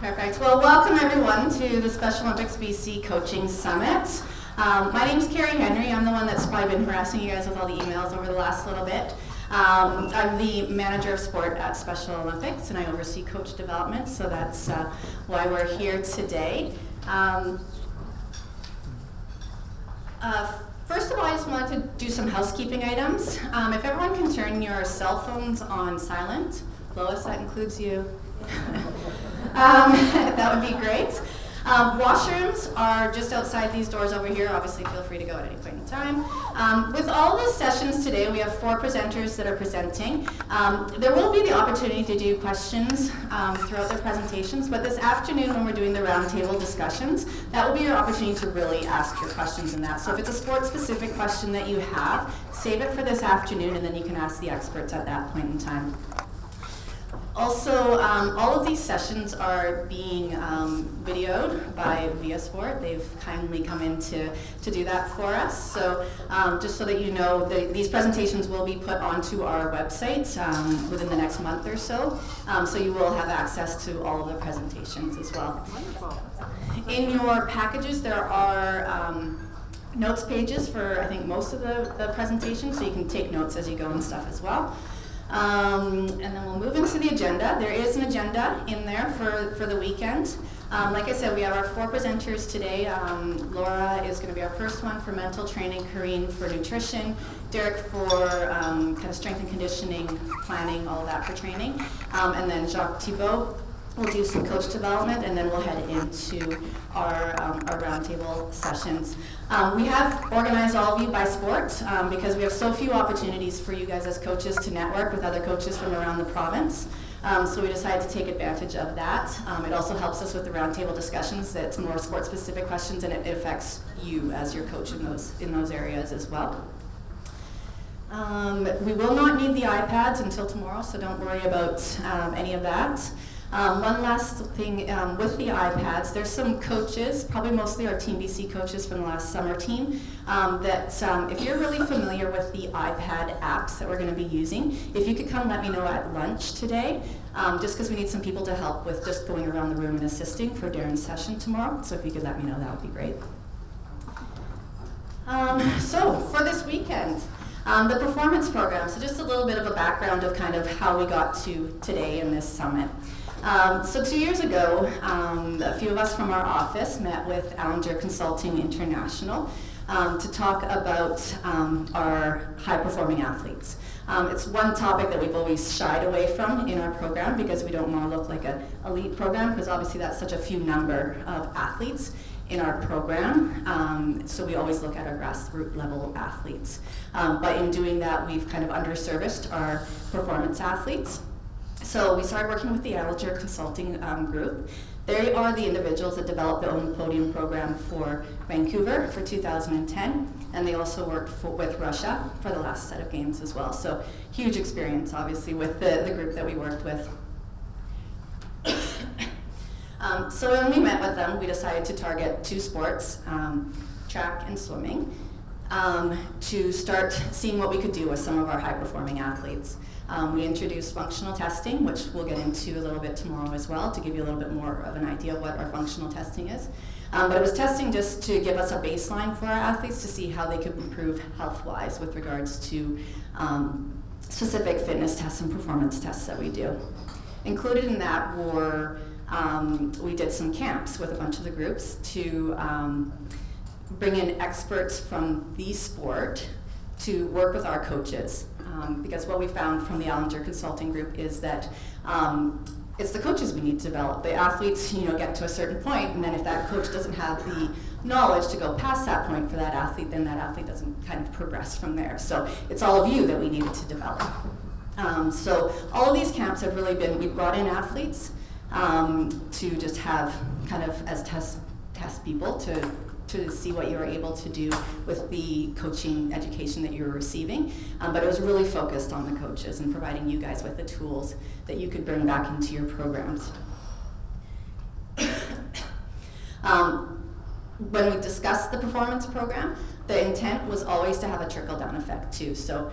Perfect. Well, welcome everyone to the Special Olympics BC Coaching Summit. My name's Carrie Henry. I'm the one that's probably been harassing you guys with all the emails over the last little bit. I'm the manager of sport at Special Olympics, and I oversee coach development, so that's why we're here today. First of all, I just wanted to do some housekeeping items. If everyone can turn your cell phones on silent. Lois, that includes you. That would be great. Washrooms are just outside these doors over here. Obviously, feel free to go at any point in time. With all the sessions today, we have 4 presenters that are presenting. There will be the opportunity to do questions throughout their presentations, but this afternoon when we're doing the roundtable discussions, that will be your opportunity to really ask your questions in that. So if it's a sport-specific question that you have, save it for this afternoon, and then you can ask the experts at that point in time. Also, all of these sessions are being videoed by ViaSport. They've kindly come in to do that for us. So just so that you know, these presentations will be put onto our website within the next month or so. So you will have access to all of the presentations as well. Wonderful. In your packages, there are notes pages for, I think, most of the presentations, so you can take notes as you go and stuff as well. And then we'll move into the agenda. There is an agenda in there for the weekend. Like I said, we have our 4 presenters today. Laura is going to be our first one for mental training, Karine for nutrition, Derek for kind of strength and conditioning, planning, all of that for training, and then Jacques Thibault will do some coach development, and then we'll head into our roundtable sessions. We have organized all of you by sport because we have so few opportunities for you guys as coaches to network with other coaches from around the province. So we decided to take advantage of that. It also helps us with the roundtable discussions. That's more sport-specific questions, and it affects you as your coach in those areas as well. We will not need the iPads until tomorrow, so don't worry about any of that. One last thing with the iPads, there's some coaches, probably mostly our Team BC coaches from the last summer team, that if you're really familiar with the iPad apps that we're going to be using, if you could come let me know at lunch today, just because we need some people to help with just going around the room and assisting for Darren's session tomorrow. So if you could let me know, that would be great. So for this weekend, the performance program, so just a little bit of a background of kind of how we got to today in this summit. So 2 years ago, a few of us from our office met with Allinger Consulting International to talk about our high-performing athletes. It's one topic that we've always shied away from in our program because we don't want to look like an elite program, because obviously that's such a few number of athletes in our program. So we always look at our grassroots level athletes. But in doing that, we've kind of underserviced our performance athletes. So we started working with the Allinger Consulting Group. They are the individuals that developed the Own the Podium program for Vancouver for 2010, and they also worked with Russia for the last set of games as well. So huge experience, obviously, with the group that we worked with. So when we met with them, we decided to target 2 sports, track and swimming, to start seeing what we could do with some of our high-performing athletes. We introduced functional testing, which we'll get into a little bit tomorrow as well, to give you a little bit more of an idea of what our functional testing is. But it was testing just to give us a baseline for our athletes to see how they could improve health-wise with regards to specific fitness tests and performance tests that we do. Included in that were, we did some camps with a bunch of the groups to bring in experts from the sport to work with our coaches. Because what we found from the Allinger Consulting Group is that it's the coaches we need to develop. The athletes, get to a certain point, and then if that coach doesn't have the knowledge to go past that point for that athlete, then that athlete doesn't kind of progress from there. So it's all of you that we needed to develop. So all of these camps have really been, we brought in athletes to just have kind of as test people to see what you were able to do with the coaching education that you were receiving. But it was really focused on the coaches and providing you guys with the tools that you could bring back into your programs. When we discussed the performance program, the intent was always to have a trickle-down effect too. So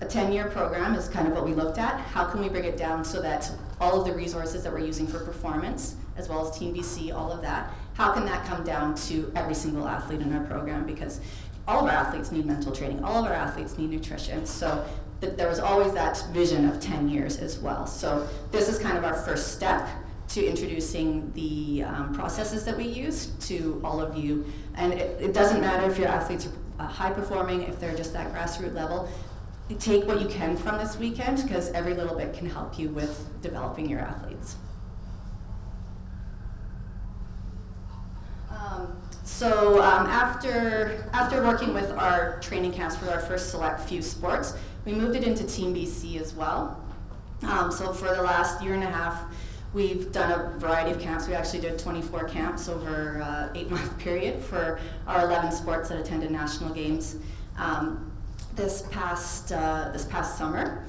a 10-year program is kind of what we looked at. How can we bring it down so that all of the resources that we're using for performance, as well as Team BC, all of that, how can that come down to every single athlete in our program? Because all of our athletes need mental training, all of our athletes need nutrition. So there was always that vision of 10 years as well. So this is kind of our first step to introducing the processes that we use to all of you. And it doesn't matter if your athletes are high performing, if they're just that grassroots level. Take what you can from this weekend, because every little bit can help you with developing your athletes. After working with our training camps for our first select few sports, we moved it into Team BC as well. So for the last year and a half, we've done a variety of camps. We actually did 24 camps over an 8-month period for our 11 sports that attended national games this past summer.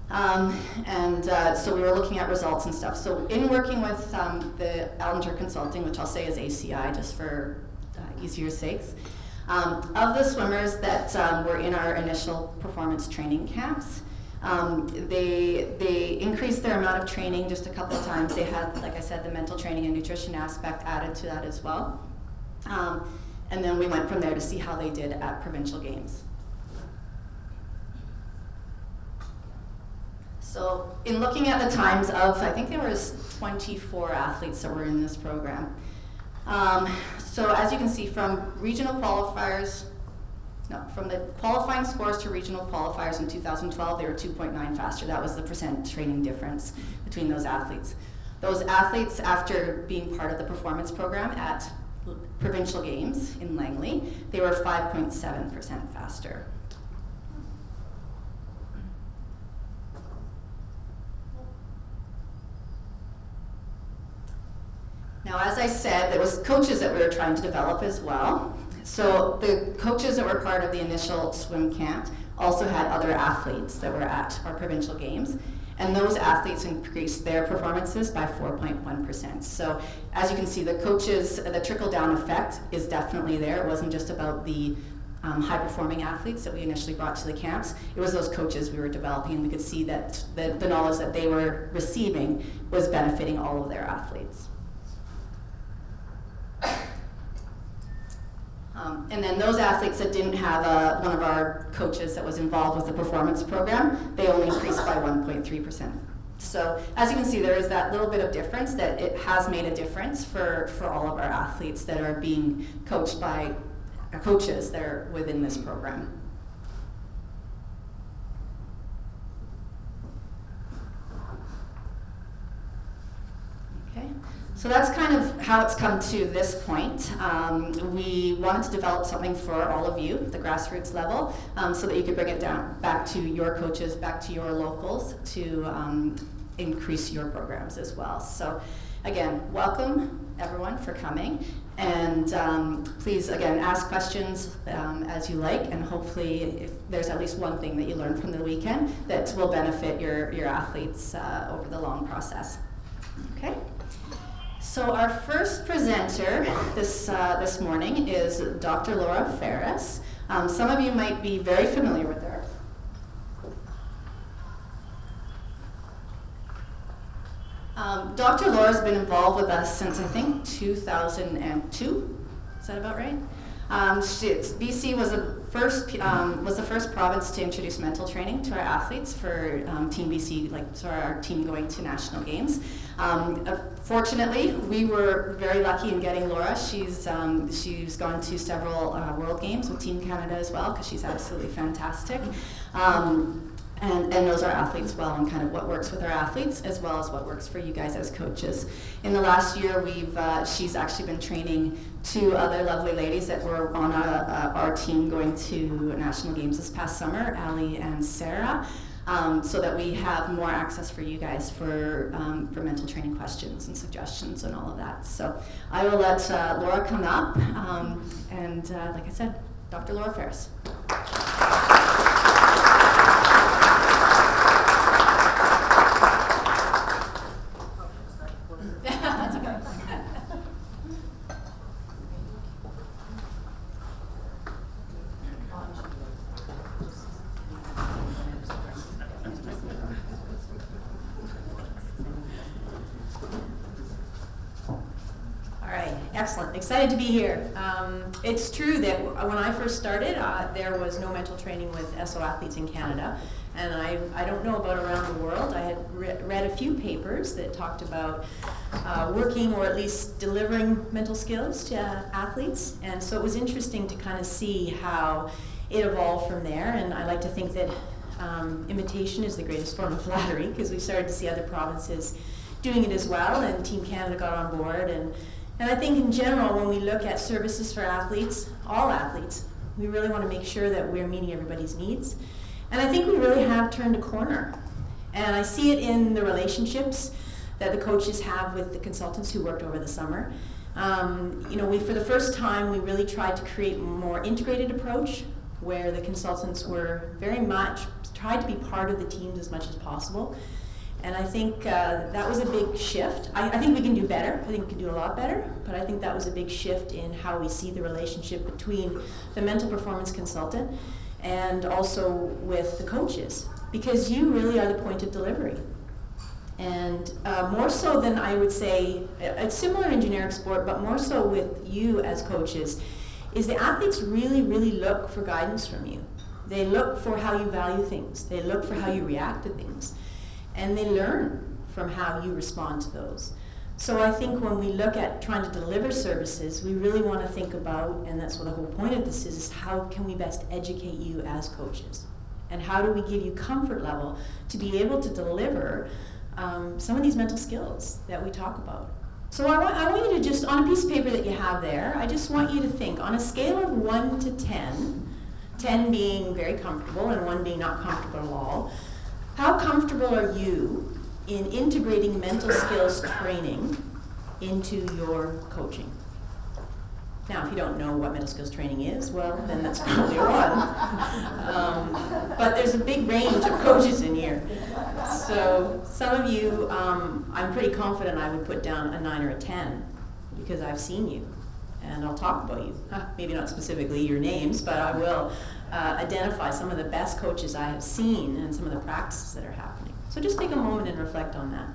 So we were looking at results and stuff. So in working with the Allinger Consulting, which I'll say is ACI just for easier sakes, of the swimmers that were in our initial performance training camps, they increased their amount of training just a couple of times. They had, like I said, the mental training and nutrition aspect added to that as well. And then we went from there to see how they did at provincial games. So in looking at the times of, I think there was 24 athletes that were in this program. So as you can see, from regional qualifiers, from the qualifying scores to regional qualifiers in 2012, they were 2.9 faster. That was the % training difference between those athletes. Those athletes, after being part of the performance program at provincial games in Langley, they were 5.7% faster. Now, as I said, there was coaches that we were trying to develop as well. So the coaches that were part of the initial swim camp also had other athletes that were at our provincial games, and those athletes increased their performances by 4.1%. So as you can see, the coaches, the trickle-down effect is definitely there. It wasn't just about the high-performing athletes that we initially brought to the camps. It was those coaches we were developing, and we could see that the knowledge that they were receiving was benefiting all of their athletes. And then those athletes that didn't have one of our coaches that was involved with the performance program, they only increased by 1.3%. So as you can see, there is that little bit of difference that it has made a difference for all of our athletes that are being coached by coaches that are within this program. Okay. So that's kind of how it's come to this point. We wanted to develop something for all of you, the grassroots level, so that you could bring it down back to your coaches, back to your locals to increase your programs as well. So again, welcome everyone for coming, and please again ask questions as you like, and hopefully if there's at least one thing that you learned from the weekend that will benefit your athletes over the long process. Okay. So our first presenter this morning is Dr. Laura Ferris. Some of you might be very familiar with her. Dr. Laura's been involved with us since I think 2002. Is that about right? BC was the first province to introduce mental training to our athletes for Team BC, so our team going to national games. Fortunately, we were very lucky in getting Laura. She's gone to several World Games with Team Canada as well, because she's absolutely fantastic. And knows our athletes well, and kind of what works with our athletes as well as what works for you guys as coaches. In the last year, she's actually been training two other lovely ladies that were on our team going to national games this past summer, Ali and Sarah, so that we have more access for you guys for mental training questions and suggestions and all of that. So I will let Laura come up, and like I said, Dr. Laura Ferris. Excellent. Excited to be here. It's true that when I first started, there was no mental training with SO athletes in Canada. And I don't know about around the world. I had read a few papers that talked about working or at least delivering mental skills to athletes. And so it was interesting to kind of see how it evolved from there. And I like to think that imitation is the greatest form of flattery, because we started to see other provinces doing it as well, and Team Canada got on board. And I think in general, when we look at services for athletes, all athletes, we really want to make sure that we're meeting everybody's needs. And I think we really have turned a corner. And I see it in the relationships that the coaches have with the consultants who worked over the summer. For the first time, we really tried to create a more integrated approach where the consultants were very much tried to be part of the teams as much as possible. And I think that was a big shift. I think we can do better. I think we can do a lot better. But I think that was a big shift in how we see the relationship between the mental performance consultant and also with the coaches, because you really are the point of delivery. And more so than I would say, it's similar in generic sport, but more so with you as coaches, is the athletes really, really look for guidance from you. They look for how you value things. They look for how you react to things. And they learn from how you respond to those. So I think when we look at trying to deliver services, we really want to think about, and that's what the whole point of this is how can we best educate you as coaches? And how do we give you comfort level to be able to deliver some of these mental skills that we talk about? So I want you to just, on a piece of paper that you have there, I just want you to think, on a scale of 1 to 10, 10 being very comfortable and 1 being not comfortable at all, how comfortable are you in integrating mental skills training into your coaching? Now, if you don't know what mental skills training is, well, then that's probably 1. But there's a big range of coaches in here. So some of you, I'm pretty confident I would put down a 9 or a 10, because I've seen you, and I'll talk about you. Maybe not specifically your names, but I will identify some of the best coaches I have seen and some of the practices that are happening. So just take a moment and reflect on that.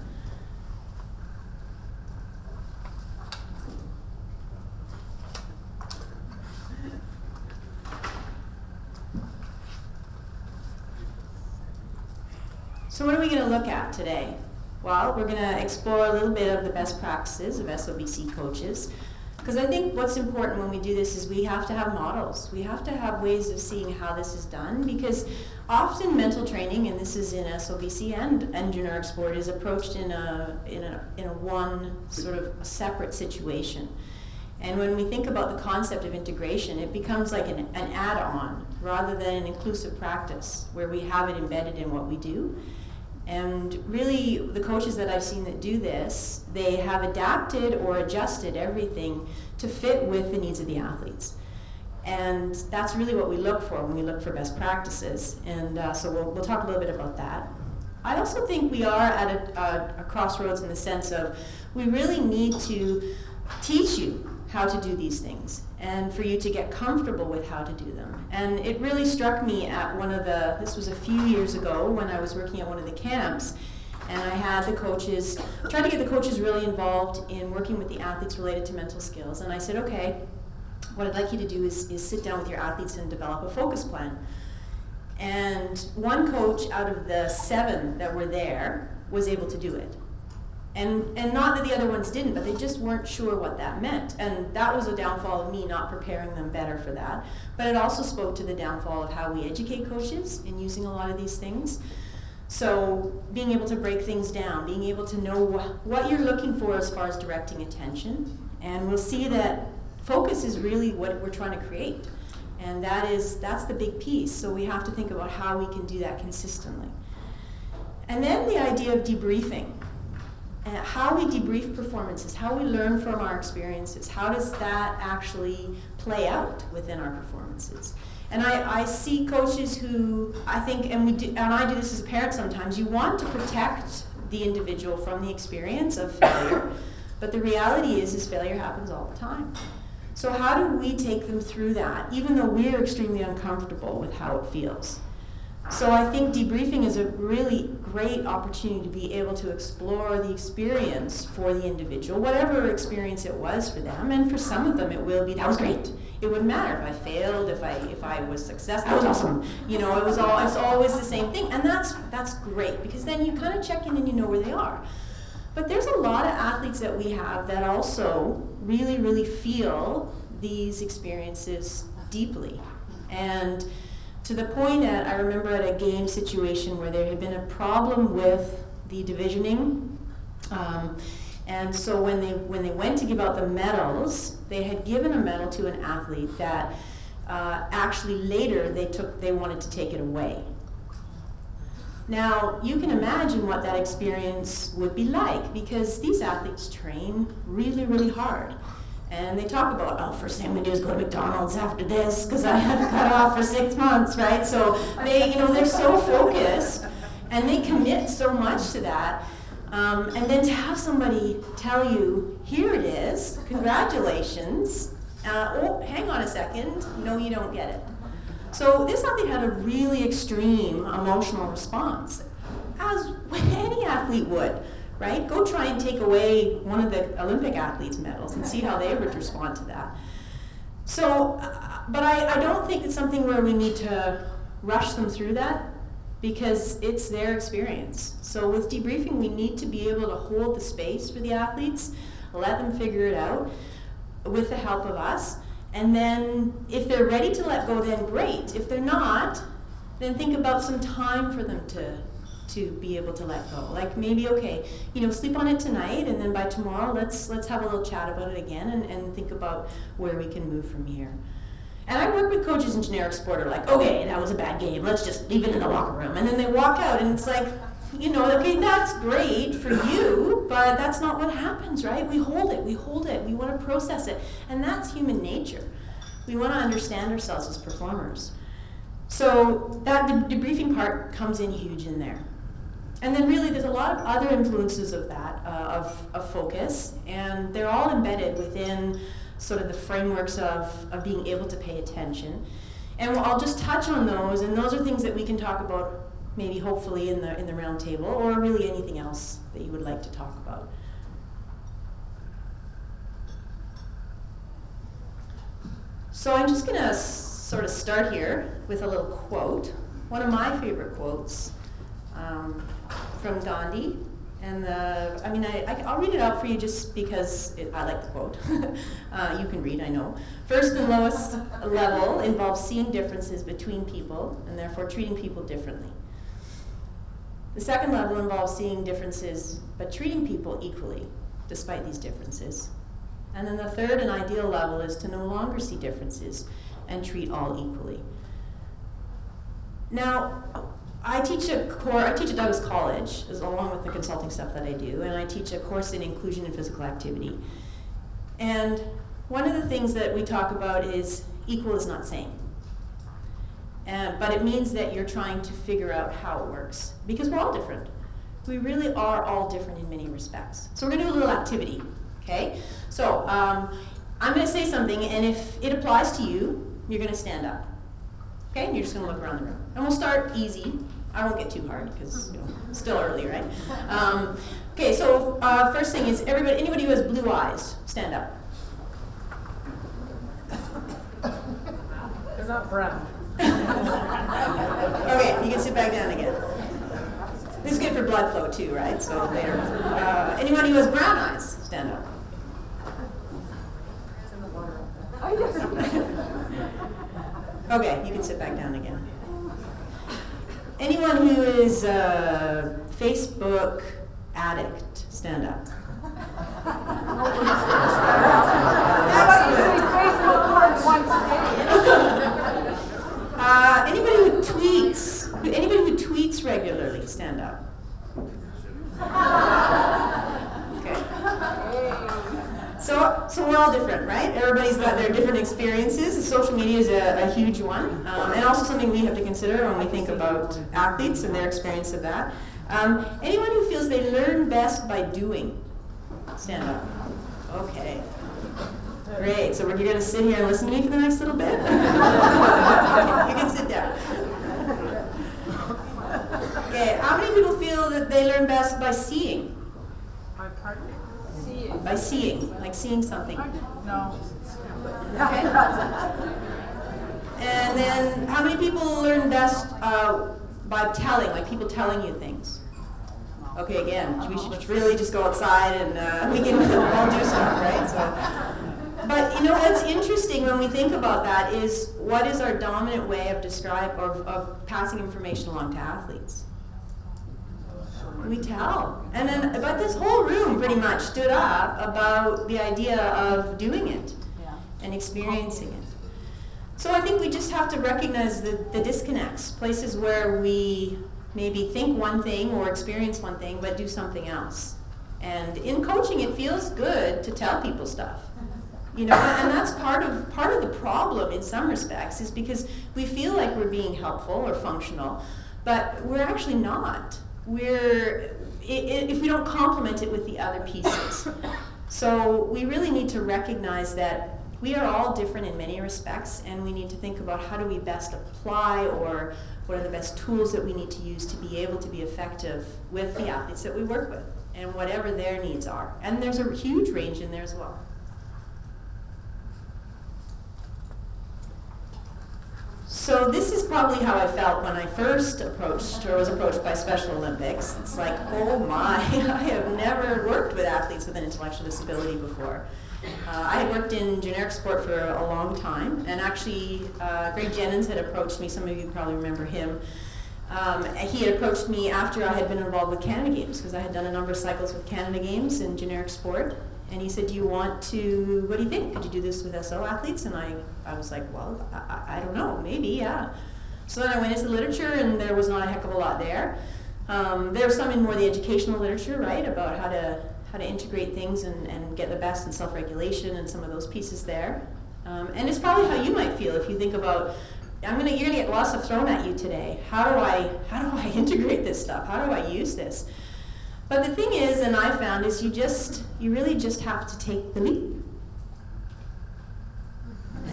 So what are we going to look at today? Well, we're going to explore a little bit of the best practices of SOBC coaches, because I think what's important when we do this is we have to have models. We have to have ways of seeing how this is done, because often mental training, and this is in SOBC and generic sport, is approached in a one sort of separate situation. And when we think about the concept of integration, it becomes like an add-on rather than an inclusive practice where we have it embedded in what we do. And really, the coaches that I've seen that do this, they have adapted or adjusted everything to fit with the needs of the athletes. And that's really what we look for when we look for best practices. And so we'll talk a little bit about that. I also think we are at a crossroads in the sense of we really need to teach you how to do these things and for you to get comfortable with how to do them. And it really struck me at this was a few years ago when I was working at one of the camps, and I had the coaches, tried to get the coaches really involved in working with the athletes related to mental skills. And I said, okay, what I'd like you to do is sit down with your athletes and develop a focus plan. And one coach out of the 7 that were there was able to do it. And not that the other ones didn't, but they just weren't sure what that meant. And that was a downfall of me not preparing them better for that. But it also spoke to the downfall of how we educate coaches in using a lot of these things. So being able to break things down, being able to know what you're looking for as far as directing attention. And we'll see that focus is really what we're trying to create. And that's the big piece. So we have to think about how we can do that consistently. And then the idea of debriefing. How we debrief performances, how we learn from our experiences, how does that actually play out within our performances? And I see coaches who, I think, and I do this as a parent sometimes, you want to protect the individual from the experience of failure, but the reality is failure happens all the time. So how do we take them through that, even though we're extremely uncomfortable with how it feels? So I think debriefing is a really great opportunity to be able to explore the experience for the individual, whatever experience it was for them. And for some of them, it will be, that was great. It wouldn't matter if I failed, if I was successful, that was awesome. You know, it's always the same thing. And that's great, because then you kind of check in and you know where they are. But there's a lot of athletes that we have that also really, really feel these experiences deeply. And to the point that I remember at a game situation where there had been a problem with the divisioning. And so when they went to give out the medals, they had given a medal to an athlete that actually later they wanted to take it away. Now, you can imagine what that experience would be like, because these athletes train really, really hard. And they talk about, oh, first thing I'm gonna do is go to McDonald's after this, because I had to cut off for 6 months, right? So they're so focused, and they commit so much to that. And then to have somebody tell you, here it is, congratulations. Oh, hang on a second, no, you don't get it. So this athlete had a really extreme emotional response, as any athlete would, right? Go try and take away one of the Olympic athletes' medals and see how they would respond to that. So, but I don't think it's something where we need to rush them through that, because it's their experience. So with debriefing, we need to be able to hold the space for the athletes, let them figure it out with the help of us. And then if they're ready to let go, then great. If they're not, then think about some time for them to be able to let go. Like maybe, okay, sleep on it tonight, and then by tomorrow, let's have a little chat about it again and think about where we can move from here. And I work with coaches in generic sport who are like, okay, that was a bad game, let's just leave it in the locker room. And then they walk out, and it's like, okay, that's great for you, but that's not what happens, right? We hold it, we want to process it. And that's human nature. We want to understand ourselves as performers. So that debriefing part comes in huge in there. And then really there's a lot of other influences of that, of focus, and they're all embedded within sort of the frameworks of being able to pay attention. And I'll just touch on those, and those are things that we can talk about maybe hopefully in the round table, or really anything else that you would like to talk about. So I'm just gonna sort of start here with a little quote, one of my favorite quotes from Gandhi. And I'll read it out for you just because I like the quote. You can read, I know. First and lowest level involves seeing differences between people and therefore treating people differently. The second level involves seeing differences but treating people equally despite these differences. And then the third and ideal level is to no longer see differences and treat all equally. Now, I teach at Douglas College, along with the consulting stuff that I do, and I teach a course in inclusion and physical activity. And one of the things that we talk about is equal is not same. But it means that you're trying to figure out how it works, because we're all different. We really are all different in many respects. So we're going to do a little activity, okay? So I'm going to say something, and if it applies to you, you're going to stand up. Okay, and you're just going to look around the room. And we'll start easy. I won't get too hard because it's still early, right? Okay, so first thing is anybody who has blue eyes, stand up. They're not brown. Okay, you can sit back down again. This is good for blood flow too, right? So later. Anyone who has brown eyes, stand up. Okay, you can sit back down again. Anyone who is a Facebook addict, stand up. Anybody who tweets regularly, stand up. Okay. So we're all different, right? Everybody's got their different experiences. Social media is a huge one, and also something we have to consider when we think about athletes and their experience of that. Anyone who feels they learn best by doing, stand up. Okay. Great. So you're going to sit here and listen to me for the next little bit? Okay, you can sit down. Okay, how many people feel that they learn best by seeing? Seeing. By seeing, like seeing something. No. Okay. And then how many people learn best by telling, like people telling you things? Okay, again, we should really just go outside and we can all do stuff, right? So, but you know what's interesting when we think about that is what is our dominant way of of passing information along to athletes? We tell. And then, but this whole room pretty much stood up about the idea of doing it and experiencing it. So I think we just have to recognize the disconnects, places where we maybe think one thing or experience one thing, but do something else. And in coaching, it feels good to tell people stuff. You know, and that's part of the problem in some respects, is because we feel like we're being helpful or functional, but we're actually not. If we don't complement it with the other pieces. So we really need to recognize that we are all different in many respects, and we need to think about how do we best apply, or what are the best tools that we need to use to be able to be effective with the athletes that we work with, and whatever their needs are. And there's a huge range in there as well. So this is probably how I felt when I first was approached by Special Olympics. It's like, oh my, I have never worked with athletes with an intellectual disability before. I had worked in generic sport for a long time, and actually Greg Jennings had approached me. Some of you probably remember him. He had approached me after I had been involved with Canada Games, because I had done a number of cycles with Canada Games in generic sport. And he said, what do you think? Could you do this with SO athletes? And I was like, well, I don't know, maybe, yeah. So then I went into the literature, and there was not a heck of a lot there. There's some in more the educational literature, right, about how to integrate things and get the best in self-regulation and some of those pieces there. And it's probably how you might feel if you think about, you're gonna get lots of thrown at you today. How do I integrate this stuff? How do I use this? But the thing is, and I found, is you really just have to take the leap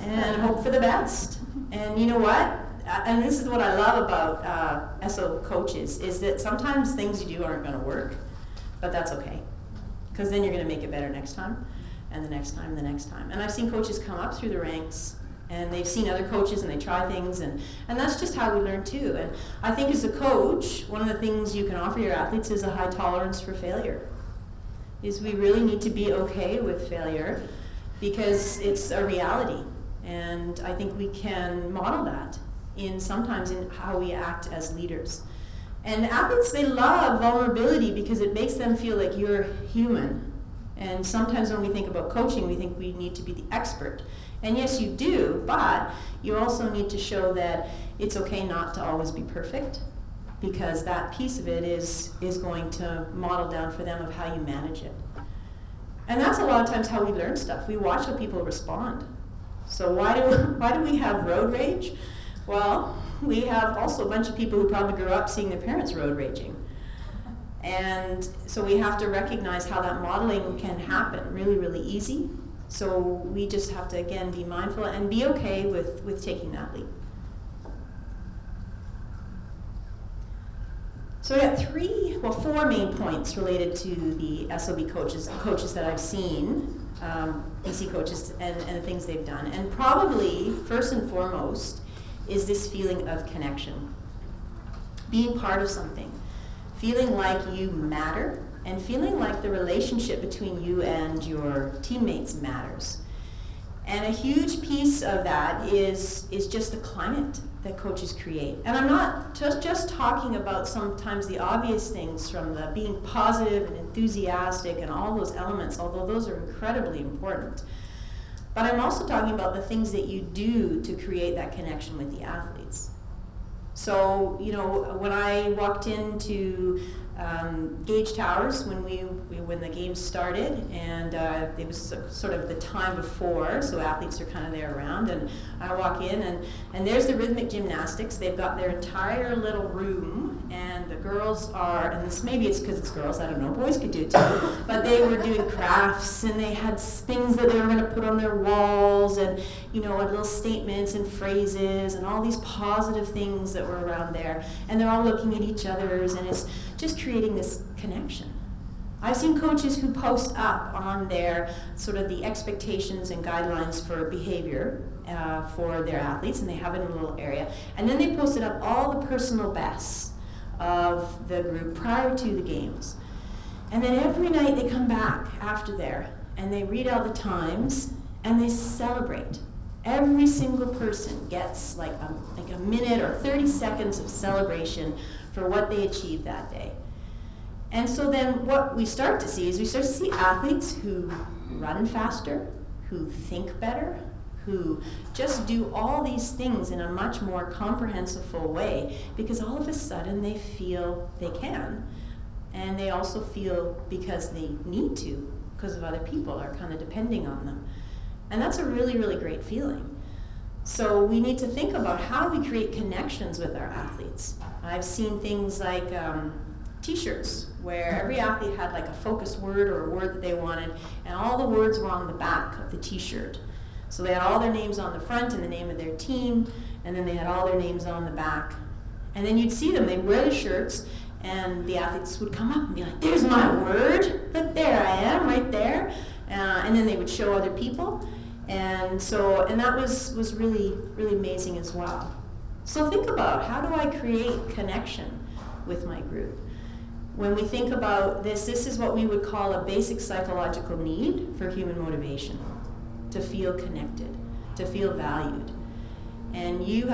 and hope for the best. And you know what? And this is what I love about SO coaches, is that sometimes things you do aren't going to work, but that's okay, because then you're going to make it better next time, and the next time, and the next time. And I've seen coaches come up through the ranks, and they've seen other coaches, and they try things, and that's just how we learn too. And I think as a coach, one of the things you can offer your athletes is a high tolerance for failure. Is we really need to be okay with failure, because it's a reality. And I think we can model that sometimes in how we act as leaders. And athletes, they love vulnerability because it makes them feel like you're human. And sometimes when we think about coaching, we think we need to be the expert. And yes, you do, but you also need to show that it's okay not to always be perfect, because that piece of it is going to model down for them of how you manage it. And that's a lot of times how we learn stuff. We watch how people respond. So why do we have road rage? Well, we have also a bunch of people who probably grew up seeing their parents road raging. And so we have to recognize how that modeling can happen really, really easy. So we just have to, again, be mindful and be okay with taking that leap. So I got four main points related to the SOB coaches that I've seen, BC coaches, and the things they've done. And probably, first and foremost, is this feeling of connection. Being part of something. Feeling like you matter, and feeling like the relationship between you and your teammates matters. And a huge piece of that is just the climate that coaches create. And I'm not just talking about sometimes the obvious things, from the being positive and enthusiastic and all those elements, although those are incredibly important. But I'm also talking about the things that you do to create that connection with the athletes. So, when I walked into Gage Towers when the games started, and it was sort of the time before, so athletes are kind of there around, and I walk in, and there's the rhythmic gymnastics. They've got their entire little room, and the girls are, and maybe it's because it's girls, I don't know, boys could do it too, but they were doing crafts, and they had things that they were going to put on their walls, and little statements and phrases and all these positive things that were around there. And they're all looking at each other's, and it's just creating this connection. I've seen coaches who post up on their sort of the expectations and guidelines for behavior for their athletes, and they have it in a little area. And then they posted up all the personal bests of the group prior to the games. And then every night they come back after there, and they read out the times, and they celebrate. Every single person gets like a minute or 30 seconds of celebration for what they achieved that day. And so then what we start to see is athletes who run faster, who think better, who just do all these things in a much more comprehensive way, because all of a sudden they feel they can. And they also feel because they need to, because of other people are kind of depending on them. And that's a really, really great feeling. So we need to think about how we create connections with our athletes. I've seen things like t-shirts where every athlete had like a focus word or a word that they wanted, and all the words were on the back of the t-shirt. So they had all their names on the front and the name of their team, and then they had all their names on the back. And then you'd see them, they'd wear the shirts, and the athletes would come up and be like, there's my word, look, there I am, right there. And then they would show other people. And that was really, really amazing as well. So think about, how do I create connection with my group? When we think about this is what we would call a basic psychological need for human motivation, to feel connected, to feel valued. And you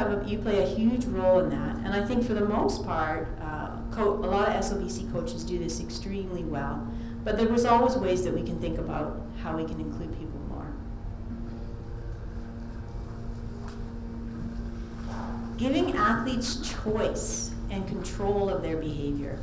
play a huge role in that. And I think for the most part, a lot of SLBC coaches do this extremely well. But there was always ways that we can think about how we can include people more. Giving athletes choice and control of their behavior.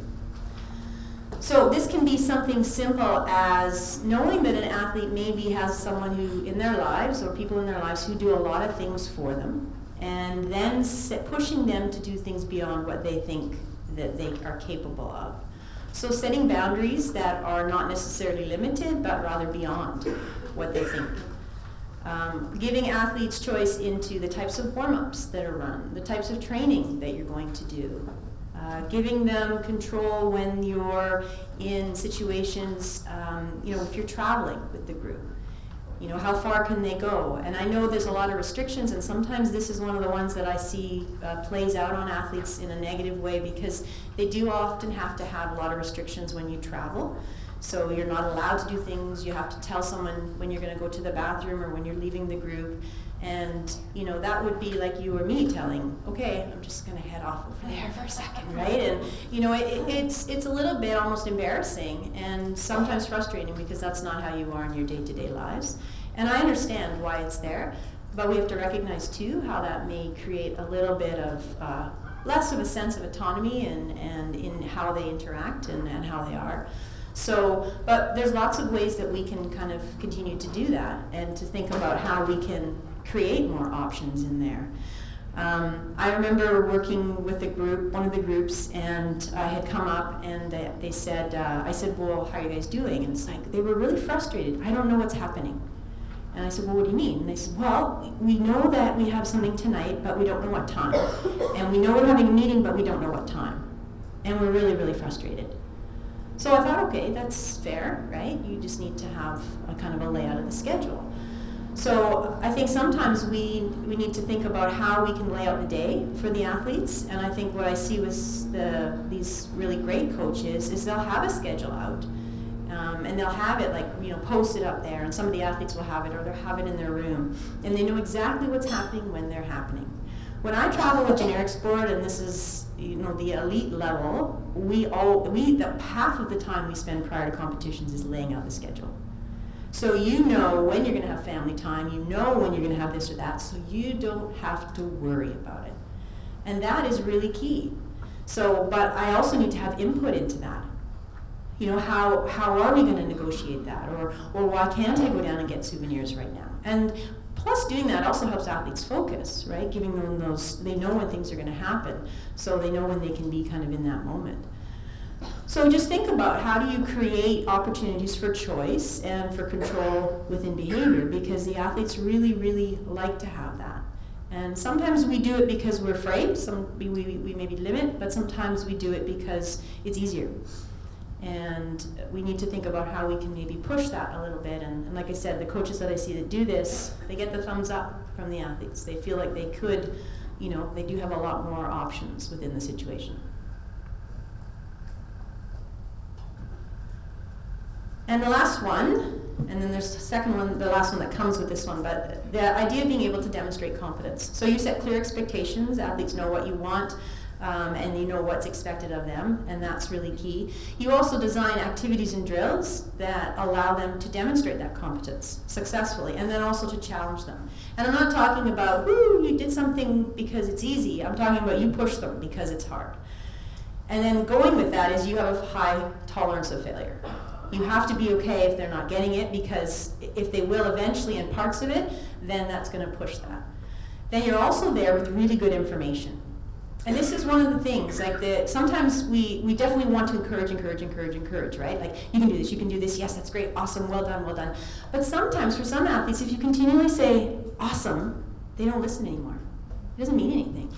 So this can be something simple as knowing that an athlete maybe has someone who in their lives, or people in their lives, who do a lot of things for them, and then pushing them to do things beyond what they think that they are capable of. So setting boundaries that are not necessarily limited, but rather beyond what they think. Giving athletes choice into the types of warm-ups that are run, the types of training that you're going to do. Giving them control when you're in situations, if you're traveling with the group. How far can they go? And I know there's a lot of restrictions, and sometimes this is one of the ones that I see plays out on athletes in a negative way, because they do often have to have a lot of restrictions when you travel. So you're not allowed to do things, you have to tell someone when you're going to go to the bathroom or when you're leaving the group. And that would be like you or me telling, okay, I'm just going to head off over there for a second, right? And it's a little bit almost embarrassing and sometimes frustrating, because that's not how you are in your day-to-day lives. And I understand why it's there, but we have to recognize too how that may create a little bit of less of a sense of autonomy and in how they interact and how they are. So, but there's lots of ways that we can kind of continue to do that and to think about how we can create more options in there. I remember working with a group, one of the groups, and I had come up and they said, I said, well, how are you guys doing? And it's like, they were really frustrated. I don't know what's happening. And I said, well, what do you mean? And they said, well, we know that we have something tonight, but we don't know what time. And we know we're having a meeting, but we don't know what time. And we're really, really frustrated. So I thought, okay, that's fair, right? You just need to have a kind of a layout of the schedule. So I think sometimes we need to think about how we can lay out the day for the athletes. And I think what I see with these really great coaches is they'll have a schedule out. And they'll have it posted up there, and some of the athletes will have it, or they'll have it in their room. And they know exactly what's happening when they're happening. When I travel with generic sport, and this is the elite level, half of the time we spend prior to competitions is laying out the schedule. So you know when you're going to have family time, you know when you're going to have this or that, so you don't have to worry about it. And that is really key. So, but I also need to have input into that. How are we going to negotiate that? Or why can't I go down and get souvenirs right now? And plus doing that also helps athletes focus, right? Giving them they know when things are going to happen, so they know when they can be kind of in that moment. So just think about how do you create opportunities for choice and for control within behavior, because the athletes really, really like to have that. And sometimes we do it because we're afraid, we maybe limit, but sometimes we do it because it's easier. And we need to think about how we can maybe push that a little bit. And like I said, the coaches that I see that do this, they get the thumbs up from the athletes. They feel like they could, they do have a lot more options within the situation. And the last one, and then there's the second one, the last one that comes with this one, but the idea of being able to demonstrate competence. So you set clear expectations, athletes know what you want, and you know what's expected of them, and that's really key. You also design activities and drills that allow them to demonstrate that competence successfully, and then also to challenge them. And I'm not talking about, woo, you did something because it's easy. I'm talking about you push them because it's hard. And then going with that is you have a high tolerance of failure. You have to be okay if they're not getting it, because if they will eventually in parts of it, then that's going to push that. Then you're also there with really good information. And this is one of the things, like sometimes we definitely want to encourage, right? Like, you can do this, yes, that's great, awesome, well done, well done. But sometimes for some athletes, if you continually say, awesome, they don't listen anymore. It doesn't mean anything.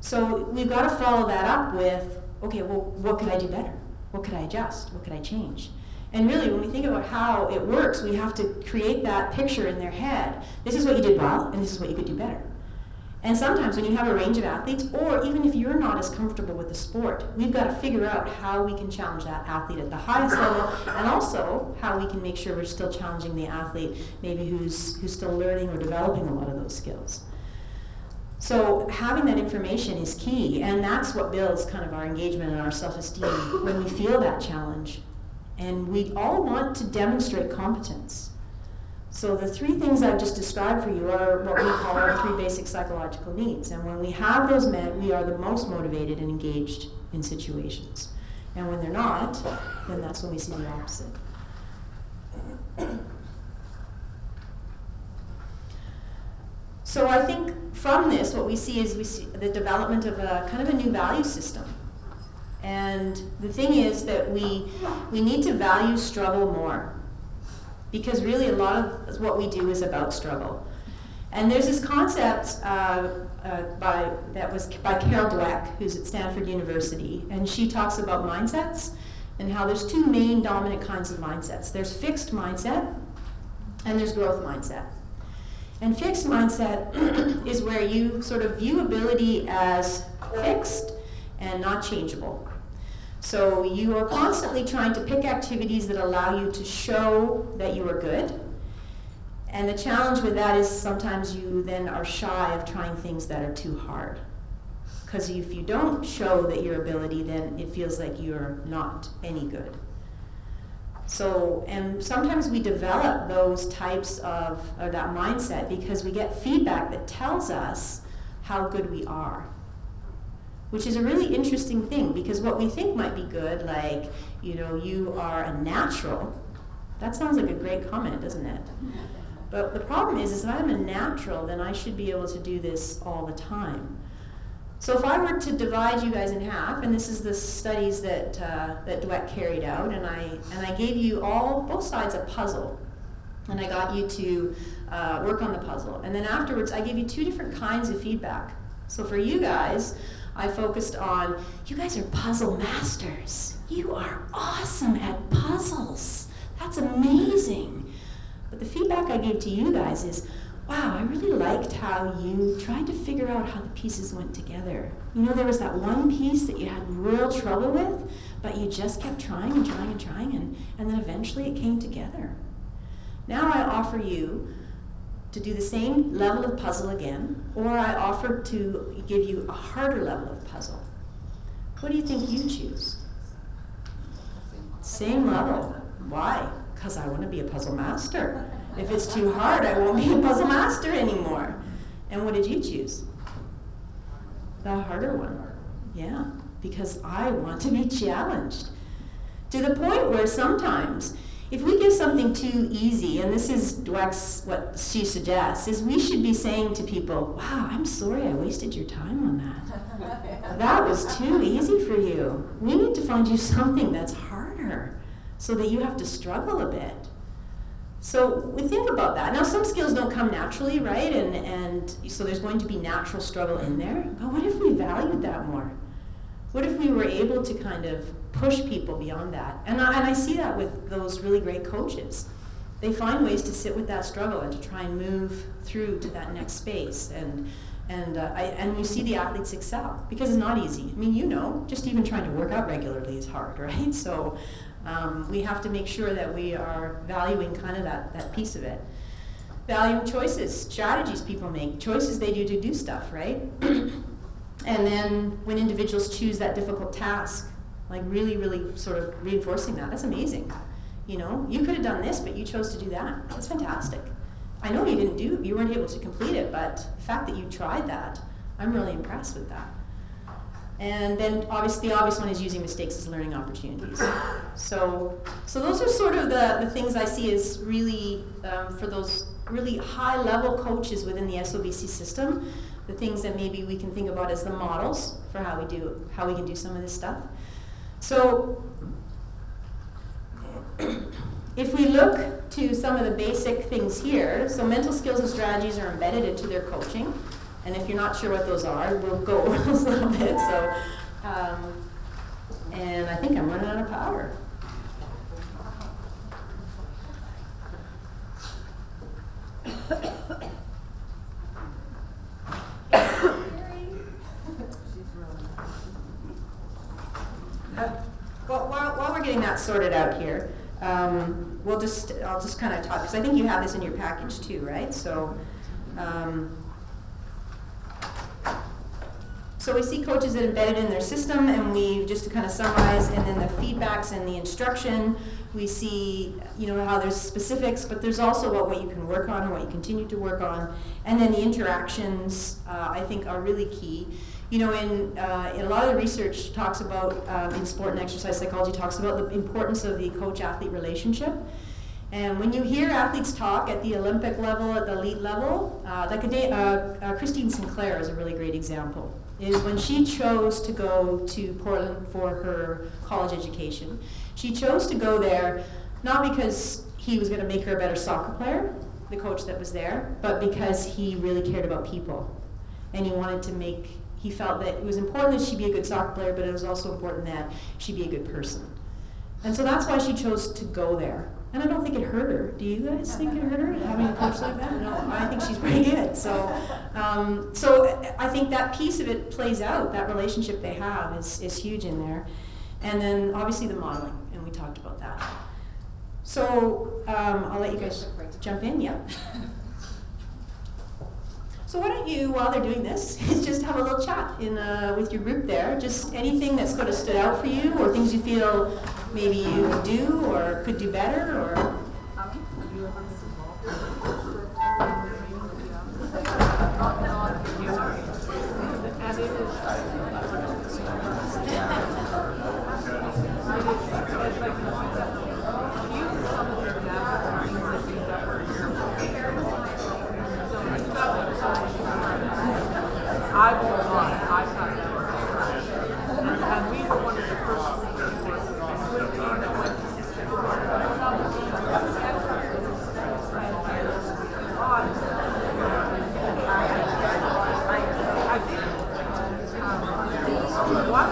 So we've got to follow that up with, okay, well, what could I do better? What could I adjust? What could I change? And really, when we think about how it works, we have to create that picture in their head. This is what you did well, and this is what you could do better. And sometimes when you have a range of athletes, or even if you're not as comfortable with the sport, we've got to figure out how we can challenge that athlete at the highest level, and also how we can make sure we're still challenging the athlete maybe who's still learning or developing a lot of those skills. So having that information is key, and that's what builds kind of our engagement and our self-esteem when we feel that challenge. And we all want to demonstrate competence. So the three things I've just described for you are what we call our three basic psychological needs. And when we have those met, we are the most motivated and engaged in situations. And when they're not, then that's when we see the opposite. So I think from this, what we see is the development of a kind of a new value system. And the thing is that we need to value struggle more, because really a lot of what we do is about struggle. And there's this concept that was by Carol Dweck, who's at Stanford University, and she talks about mindsets and how there's two main dominant kinds of mindsets. There's fixed mindset and there's growth mindset. And fixed mindset is where you sort of view ability as fixed and not changeable. So you are constantly trying to pick activities that allow you to show that you are good. And the challenge with that is sometimes you then are shy of trying things that are too hard. Because if you don't show that your ability, then it feels like you're not any good. So, and sometimes we develop those types of, or that mindset, because we get feedback that tells us how good we are. Which is a really interesting thing, because what we think might be good, like, you are a natural, that sounds like a great comment, doesn't it? But the problem is if I'm a natural, then I should be able to do this all the time. So if I were to divide you guys in half, and this is the studies that Dweck carried out, and I gave you both sides a puzzle, and I got you to work on the puzzle. And then afterwards, I gave you two different kinds of feedback. So for you guys, I focused on, you guys are puzzle masters. You are awesome at puzzles. That's amazing. But the feedback I gave to you guys is, wow, I really liked how you tried to figure out how the pieces went together. There was that one piece that you had real trouble with, but you just kept trying and trying and trying, and then eventually it came together. Now I offer you to do the same level of puzzle again, or I offer to give you a harder level of puzzle. What do you think you choose? Same level. Why? Because I want to be a puzzle master. If it's too hard, I won't be a puzzle master anymore. And what did you choose? The harder one. Yeah, because I want to be challenged. To the point where sometimes If we give something too easy, and this is Dweck's, what she suggests, is we should be saying to people, wow, I'm sorry I wasted your time on that. That was too easy for you. We need to find you something that's harder so that you have to struggle a bit. So we think about that. Now some skills don't come naturally, right? And so there's going to be natural struggle in there. But what if we valued that more? What if we were able to kind of push people beyond that? And I see that with those really great coaches. They find ways to sit with that struggle and to try and move through to that next space. And you see the athletes excel because it's not easy. I mean, you know, just even trying to work out regularly is hard, right? So we have to make sure that we are valuing kind of that piece of it. Valuing choices, strategies people make, choices they do to do stuff, right? And then when individuals choose that difficult task, like really, really sort of reinforcing that, that's amazing. You know, you could have done this, but you chose to do that. That's fantastic. I know you weren't able to complete it, but the fact that you tried that, I'm really impressed with that. And then the obvious one is using mistakes as learning opportunities. So those are sort of the things I see as really, for those really high-level coaches within the SOBC system, the things that maybe we can think about as the models for how we can do some of this stuff. So if we look to some of the basic things here, so mental skills and strategies are embedded into their coaching. And if you're not sure what those are, we'll go over those a little bit. So, and I think I'm running out of power. Well, while we're getting that sorted out here, I'll just kind of talk, because I think you have this in your package too, right? So we see coaches that are embedded in their system, and we, just to kind of summarize, and then the feedbacks and the instruction, we see, you know, how there's specifics, but there's also what you can work on and what you continue to work on, and then the interactions, I think, are really key. You know, in a lot of the research talks about, in sport and exercise psychology, talks about the importance of the coach-athlete relationship. And when you hear athletes talk at the Olympic level, at the elite level, like Christine Sinclair is a really great example. Is when she chose to go to Portland for her college education. She chose to go there not because he was going to make her a better soccer player, the coach that was there, but because he really cared about people. And he felt that it was important that she be a good soccer player, but it was also important that she be a good person. And so that's why she chose to go there. And I don't think it hurt her. Do you guys think it hurt her, having a coach like that? No, I think she's pretty good. So I think that piece of it plays out. That relationship they have is huge in there. And then obviously the modeling, and we talked about that. So I'll let you guys jump in, yeah. So why don't you, while they're doing this, just have a little chat with your group there. Just anything that's sort of stood out for you, or things you feel maybe you could do or could do better, or. I will not. I found that. And we were one of the first I think what?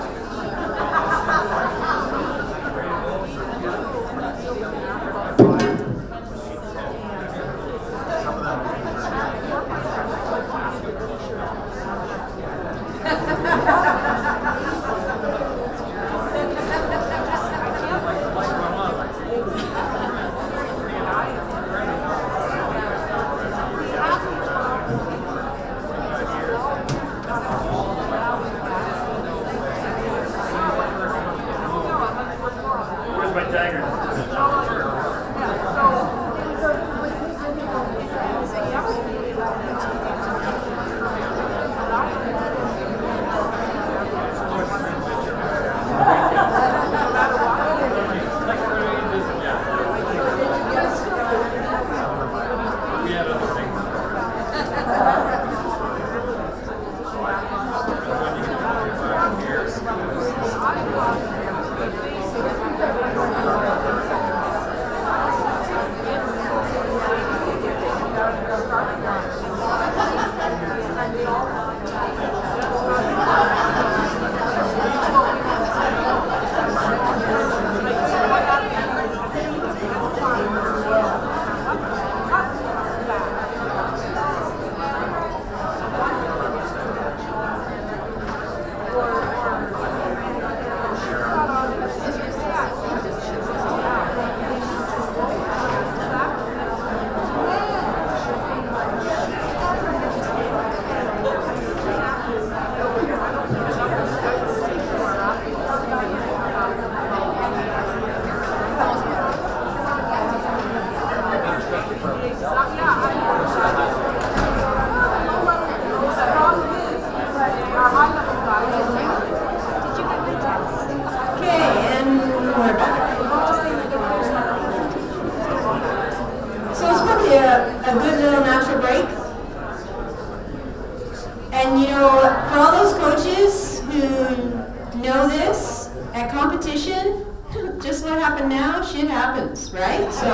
and now shit happens, right? So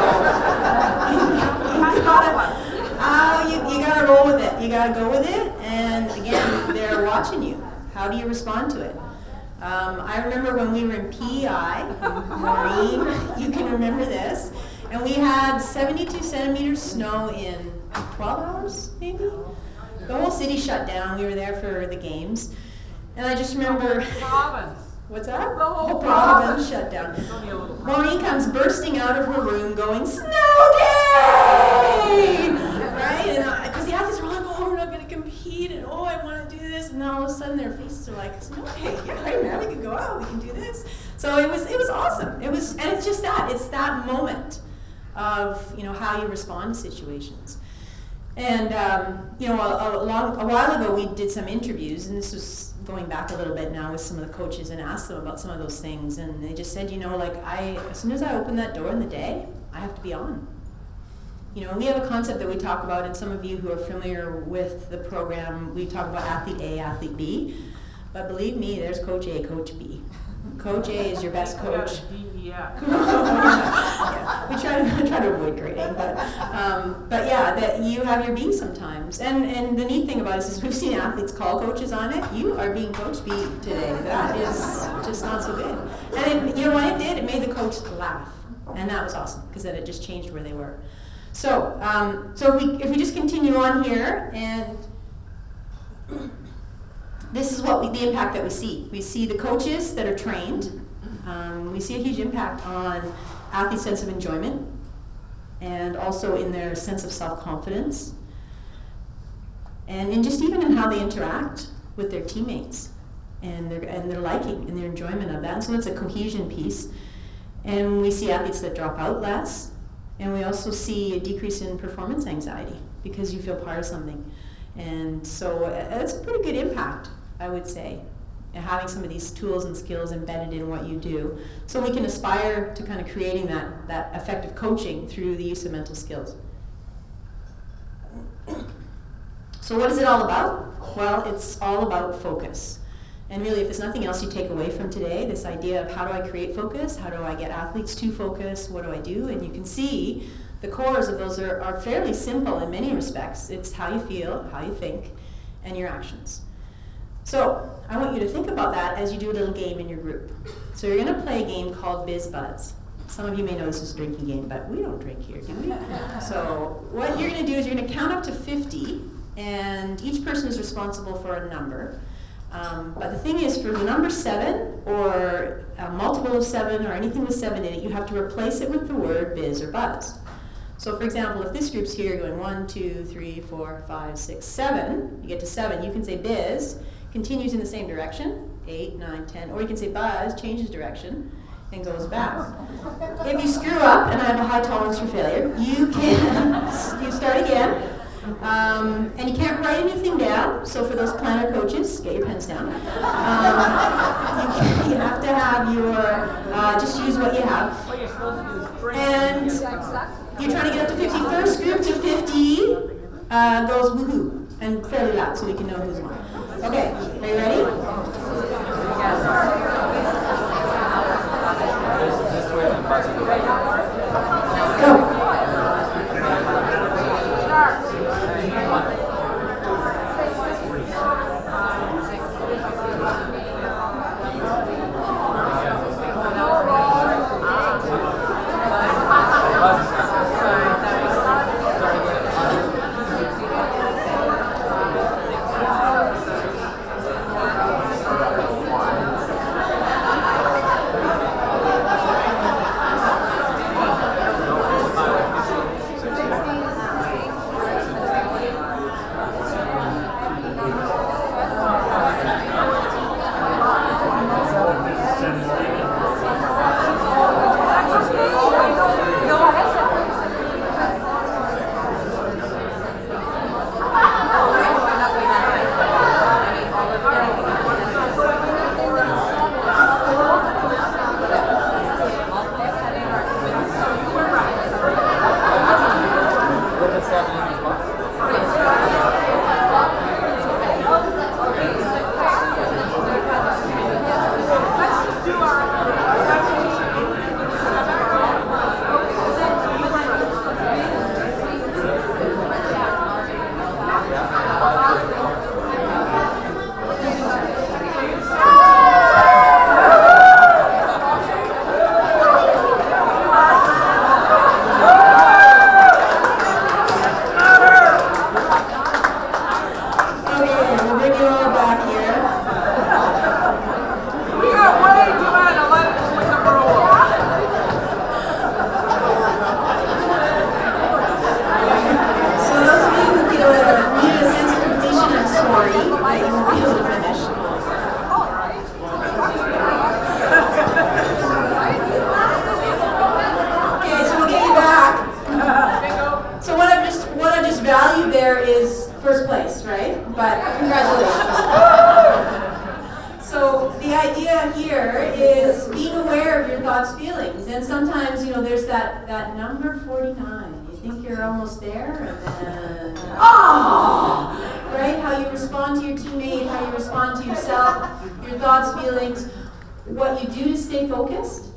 you gotta roll with it. You gotta go with it, and again, they're watching you. How do you respond to it? I remember when we were in PEI, Maureen, you can remember this, and we had 72 centimeters snow in 12 hours, maybe? The whole city shut down. We were there for the games. And I just remember... Province. What's that? The whole province shut down. Maureen comes bursting out of her room going, "Snow day!" Right? And because the athletes were like, "Oh, we're not going to compete," and "Oh, I want to do this," and then all of a sudden their faces are like, "Snow day, yeah, right, man, we can go out, we can do this." So it was awesome. And it's just that. It's that moment of, how you respond to situations. And, a while ago we did some interviews, and this was going back a little bit now with some of the coaches, and asked them about some of those things, and they just said, as soon as I open that door in the day, I have to be on. We have a concept that we talk about, and some of you who are familiar with the program, we talk about athlete A, athlete B, but believe me, there's Coach A, Coach B. Coach A is your best coach. Yeah, we try to avoid grading, but yeah, that you have your B sometimes. And the neat thing about it is we've seen athletes call coaches on it. You are being Coach B today. That is just not so good. And you know what it did? It made the coach laugh, and that was awesome because then it just changed where they were. So if we just continue on here, and this is the impact that we see. We see the coaches that are trained. We see a huge impact on athletes' sense of enjoyment and also in their sense of self-confidence and even in how they interact with their teammates and their liking and their enjoyment of that. And so it's a cohesion piece. And we see athletes that drop out less, and we also see a decrease in performance anxiety because you feel part of something. And so it's a pretty good impact, I would say, having some of these tools and skills embedded in what you do, so we can aspire to kind of creating that effective coaching through the use of mental skills. So what is it all about? Well, it's all about focus. And really, if there's nothing else you take away from today, this idea of how do I create focus, how do I get athletes to focus, what do I do? And you can see the cores of those are fairly simple in many respects. It's how you feel, how you think, and your actions. So I want you to think about that as you do a little game in your group. So you're going to play a game called Biz Buzz. Some of you may know this is a drinking game, but we don't drink here, do we? So what you're going to do is you're going to count up to 50, and each person is responsible for a number. But the thing is, for the number 7, or a multiple of 7, or anything with 7 in it, you have to replace it with the word biz or buzz. So for example, if this group's here going 1, 2, 3, 4, 5, 6, 7, you get to 7, you can say biz, continues in the same direction, 8, 9, 10, or you can say buzz, changes direction, and goes back. If you screw up, and I have a high tolerance for failure, you start again, and you can't write anything down, so for those planner coaches, get your pens down. You have to have just use what you have. And you're trying to get up to 50. First group to 50 goes woohoo, and fairly loud so we can know who's won. Okay, are you ready? Go. thoughts, feelings. And sometimes, you know, there's that number 49. You think you're almost there, and then, oh! Right? How you respond to your teammate, how you respond to yourself, your thoughts, feelings, what you do to stay focused.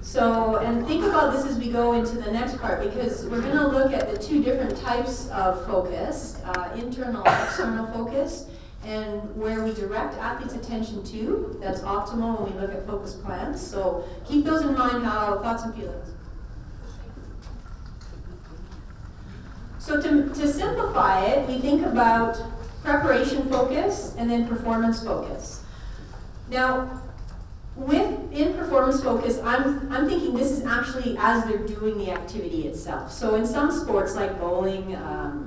So, and think about this as we go into the next part, because we're going to look at the two different types of focus, internal and external focus, and where we direct athletes' attention to. That's optimal when we look at focus plans. So keep those in mind, how thoughts and feelings. So to simplify it, we think about preparation focus and then performance focus. Now, in performance focus, I'm thinking this is actually as they're doing the activity itself. So in some sports like bowling,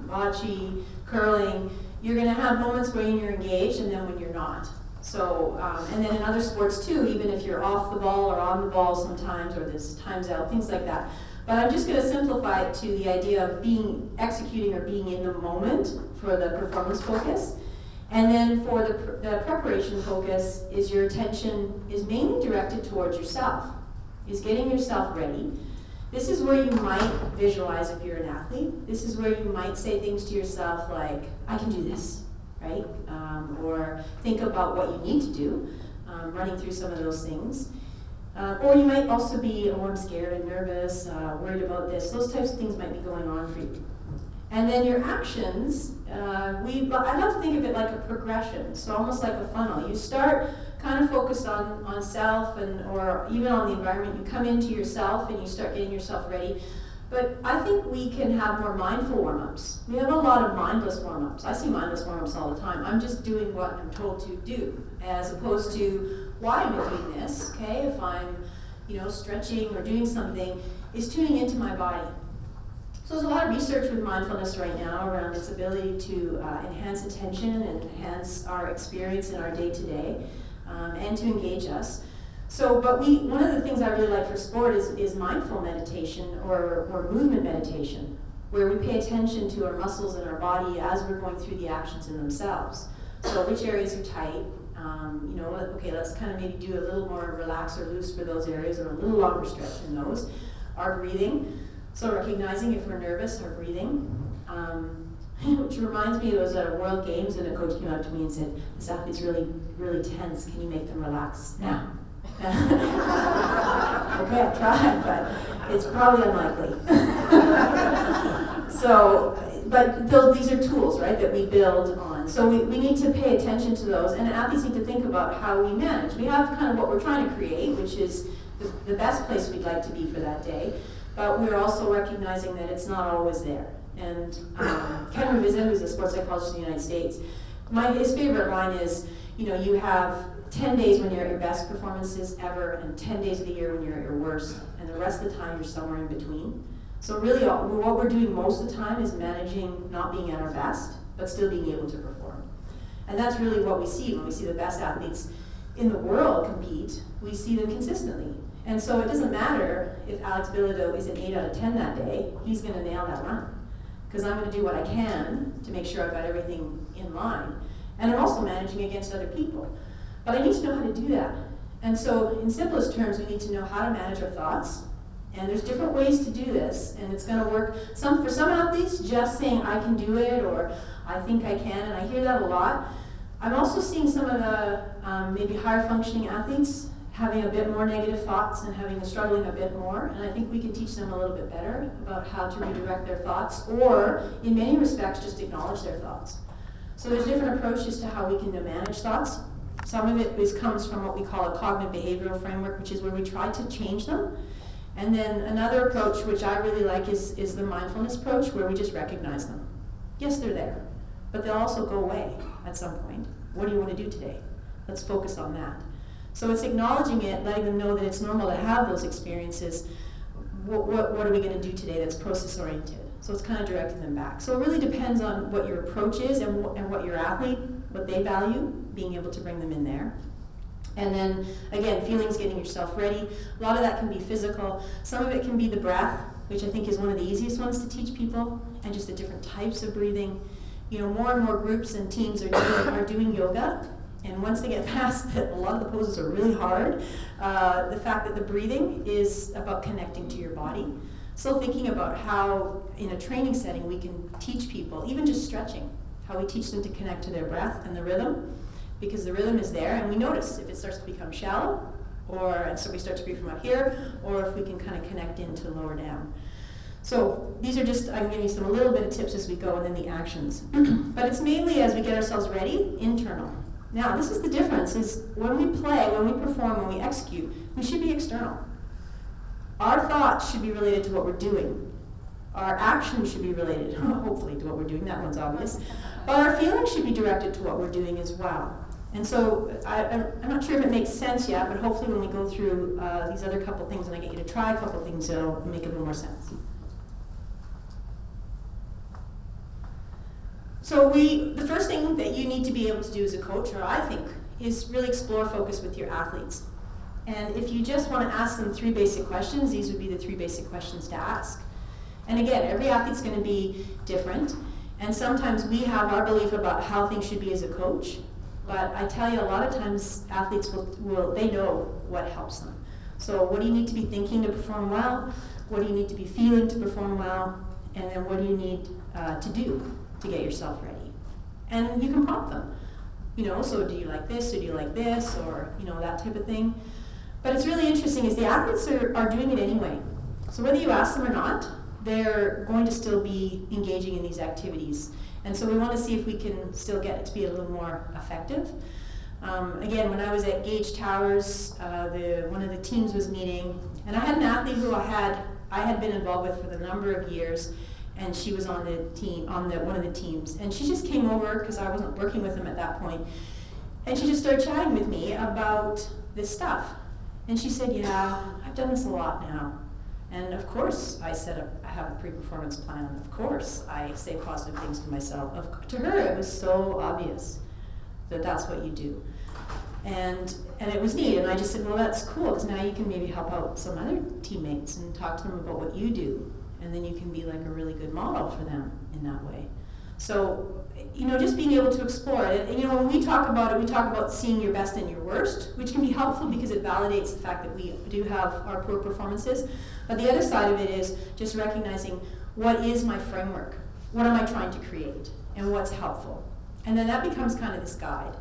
bocce, curling, you're going to have moments when you're engaged and then when you're not. So, and then in other sports too, even if you're off the ball or on the ball sometimes, or there's times out, things like that. But I'm just going to simplify it to the idea of executing or being in the moment for the performance focus. And then for the preparation focus, is your attention is mainly directed towards yourself, is getting yourself ready. This is where you might visualize if you're an athlete. This is where you might say things to yourself like, I can do this, right? Or think about what you need to do, running through some of those things. Or you might also be, oh, I'm scared and nervous, worried about this. Those types of things might be going on for you. And then your actions, I love to think of it like a progression, so almost like a funnel. You start kind of focused on self or even on the environment. You come into yourself and you start getting yourself ready. But I think we can have more mindful warm-ups. We have a lot of mindless warm-ups. I see mindless warm-ups all the time. I'm just doing what I'm told to do, as opposed to why am I doing this, okay? If I'm, stretching or doing something, is tuning into my body. So there's a lot of research with mindfulness right now around its ability to enhance attention and enhance our experience in our day-to-day, and to engage us. So, but one of the things I really like for sport is mindful meditation or movement meditation, where we pay attention to our muscles and our body as we're going through the actions in themselves. So which areas are tight, okay, let's kind of maybe do a little more relax or loose for those areas, or a little longer stretch in those. Our breathing, so recognizing if we're nervous, our breathing. Which reminds me, it was at a World Games and a coach came up to me and said, this athlete's really, really tense, can you make them relax now? Okay, I'll try, but it's probably unlikely. But these are tools, right, that we build on. So we need to pay attention to those, and athletes need to think about how we manage. We have kind of what we're trying to create, which is the best place we'd like to be for that day, but we're also recognizing that it's not always there. And Ken Ravizza, who's a sports psychologist in the United States, his favorite line is, you have 10 days when you're at your best performances ever, and 10 days of the year when you're at your worst, and the rest of the time you're somewhere in between. So really what we're doing most of the time is managing not being at our best, but still being able to perform. And that's really what we see when we see the best athletes in the world compete. We see them consistently. And so it doesn't matter if Alex Bilodeau is an 8 out of 10 that day, he's going to nail that run. Because I'm going to do what I can to make sure I've got everything in line. And I'm also managing against other people. But I need to know how to do that. And so in simplest terms, we need to know how to manage our thoughts. And there's different ways to do this, and it's going to work. For some athletes, just saying I can do it, or I think I can, and I hear that a lot. I'm also seeing some of the maybe higher functioning athletes having a bit more negative thoughts and struggling a bit more, and I think we can teach them a little bit better about how to redirect their thoughts, or in many respects, just acknowledge their thoughts. So there's different approaches to how we can manage thoughts. Some of it comes from what we call a cognitive behavioral framework, which is where we try to change them. And then another approach, which I really like, is the mindfulness approach, where we just recognize them. Yes, they're there, but they'll also go away at some point. What do you want to do today? Let's focus on that. So it's acknowledging it, letting them know that it's normal to have those experiences. What are we going to do today that's process-oriented? So it's kind of directing them back. So it really depends on what your approach is and what your athlete, what they value, being able to bring them in there. And then, again, feelings, getting yourself ready. A lot of that can be physical. Some of it can be the breath, which I think is one of the easiest ones to teach people, and just the different types of breathing. More and more groups and teams are doing yoga, And once they get past that, a lot of the poses are really hard. The fact that the breathing is about connecting to your body. So thinking about how in a training setting we can teach people, even just stretching, how we teach them to connect to their breath and the rhythm, because the rhythm is there, and we notice if it starts to become shallow, and so we start to breathe from up here, or if we can kind of connect into lower down. So these are just, I'm giving you some a little bit of tips as we go, and then the actions. But it's mainly as we get ourselves ready, internal. Now, this is the difference, is when we play, when we perform, when we execute, we should be external. Our thoughts should be related to what we're doing. Our actions should be related, hopefully, to what we're doing. That one's obvious. But our feelings should be directed to what we're doing as well. And so I'm not sure if it makes sense yet, but hopefully when we go through these other couple things and I get you to try a couple things, it'll make a little more sense. So the first thing that you need to be able to do as a coach, or I think, is really explore focus with your athletes. And if you just want to ask them 3 basic questions, these would be the 3 basic questions to ask. And again, every athlete's going to be different. And sometimes we have our belief about how things should be as a coach. But I tell you, a lot of times athletes they know what helps them. So what do you need to be thinking to perform well? What do you need to be feeling to perform well? And then what do you need to do to get yourself ready? And you can prompt them. So do you like this, or do you like this, or that type of thing. But it's really interesting is the athletes are doing it anyway. So whether you ask them or not, they're going to still be engaging in these activities. And so we want to see if we can still get it to be a little more effective. Again, when I was at Gage Towers, one of the teams was meeting, and I had an athlete who I had been involved with for the number of years, and she was on the team, one of the teams. And she just came over, because I wasn't working with them at that point, and she just started chatting with me about this stuff. And she said, yeah, I've done this a lot now. And of course I have a pre-performance plan. Of course I say positive things to myself. To her it was so obvious that that's what you do. And it was neat, and I just said, well, that's cool, because now you can maybe help out some other teammates and talk to them about what you do. And then you can be like a really good model for them in that way. So, just being able to explore it. And, when we talk about it, we talk about seeing your best and your worst, which can be helpful because it validates the fact that we do have our poor performances. But the other side of it is just recognizing what is my framework? What am I trying to create? And what's helpful? And then that becomes kind of this guide.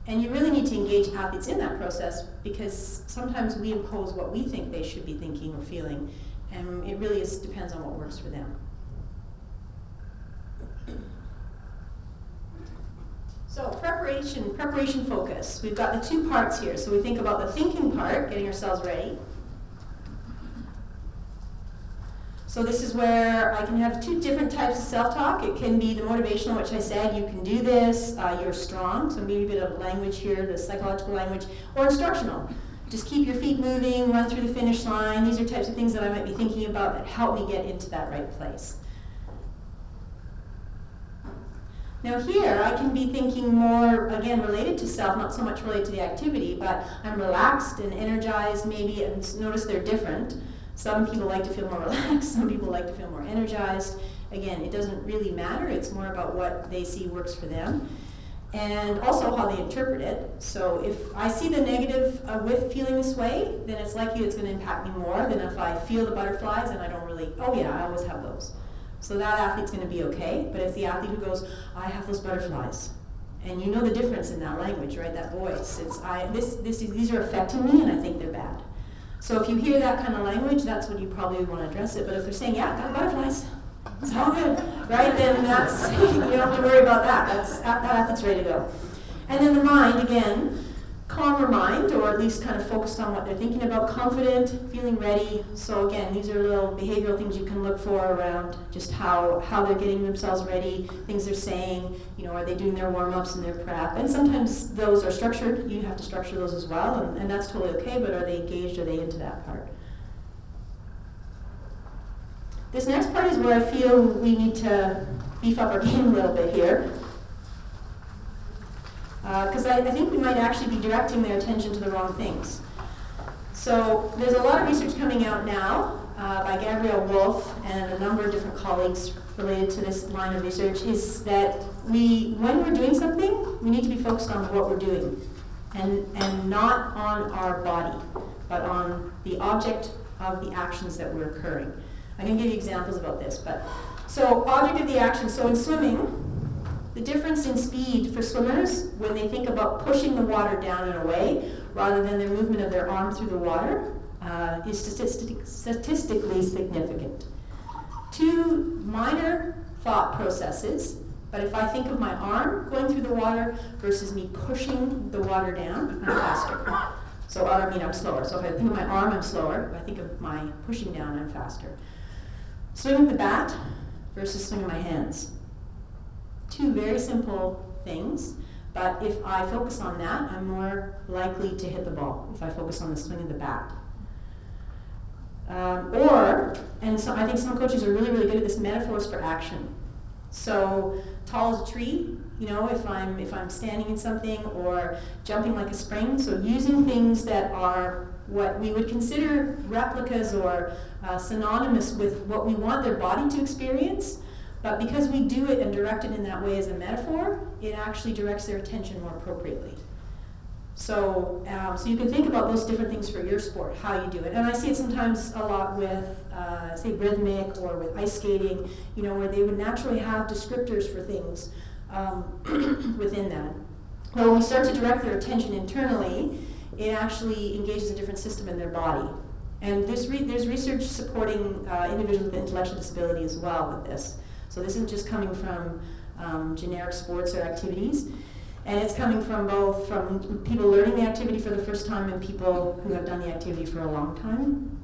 And you really need to engage athletes in that process, because sometimes we impose what we think they should be thinking or feeling, and it really depends on what works for them. So preparation focus. We've got the 2 parts here. So we think about the thinking part, getting ourselves ready. So this is where I can have 2 different types of self-talk. It can be the motivational, which I said, you can do this, you're strong. So maybe a bit of language here, the psychological language, or instructional. Just keep your feet moving, run through the finish line. These are types of things that I might be thinking about that help me get into that right place. Now here, I can be thinking more, again, related to self, not so much related to the activity, but I'm relaxed and energized maybe, and notice they're different. Some people like to feel more relaxed, some people like to feel more energized. Again, it doesn't really matter, it's more about what they see works for them. And also how they interpret it. So if I see the negative with feeling this way, then it's likely it's going to impact me more than if I feel the butterflies and I don't really, oh yeah, I always have those. So that athlete's going to be okay, but it's the athlete who goes, I have those butterflies. And you know the difference in that language, right? That voice. These are affecting me and I think they're bad. So if you hear that kind of language, that's when you probably want to address it. But if they're saying, yeah, got butterflies, it's all good, right? Then that's, you don't have to worry about that. That athlete's ready to go. And then the mind, again, calmer mind, or at least kind of focused on what they're thinking about, confident, feeling ready. So again, these are little behavioral things you can look for around just how they're getting themselves ready, things they're saying, are they doing their warm-ups and their prep? And sometimes those are structured. You have to structure those as well, and that's totally okay, but are they engaged? Are they into that part? This next part is where I feel we need to beef up our game a little bit here. Because I think we might actually be directing their attention to the wrong things. So there's a lot of research coming out now by Gabrielle Wolf and a number of different colleagues related to this line of research is that when we're doing something, we need to be focused on what we're doing and not on our body, but on the object of the actions that were occurring. I can give you examples about this, so object of the action. So in swimming, the difference in speed for swimmers when they think about pushing the water down and away rather than their movement of their arm through the water is statistically significant. Two minor thought processes, but if I think of my arm going through the water versus me pushing the water down, I'm faster. So I'm slower. So if I think of my arm, I'm slower. If I think of my pushing down, I'm faster. Swinging the bat versus swinging my hands. Two very simple things, but if I focus on that, I'm more likely to hit the ball if I focus on the swing of the bat. So I think some coaches are really, really good at this, metaphors for action. So tall as a tree, if I'm standing in something, or jumping like a spring. So using things that are what we would consider replicas or synonymous with what we want their body to experience, but because we do it and direct it in that way as a metaphor, it actually directs their attention more appropriately. So you can think about those different things for your sport, how you do it. And I see it sometimes a lot with, say, rhythmic or with ice skating, where they would naturally have descriptors for things within that. Well, when we start to direct their attention internally, it actually engages a different system in their body. And there's research supporting individuals with intellectual disability as well with this. So this isn't just coming from generic sports or activities. And it's coming from both from people learning the activity for the first time and people who have done the activity for a long time.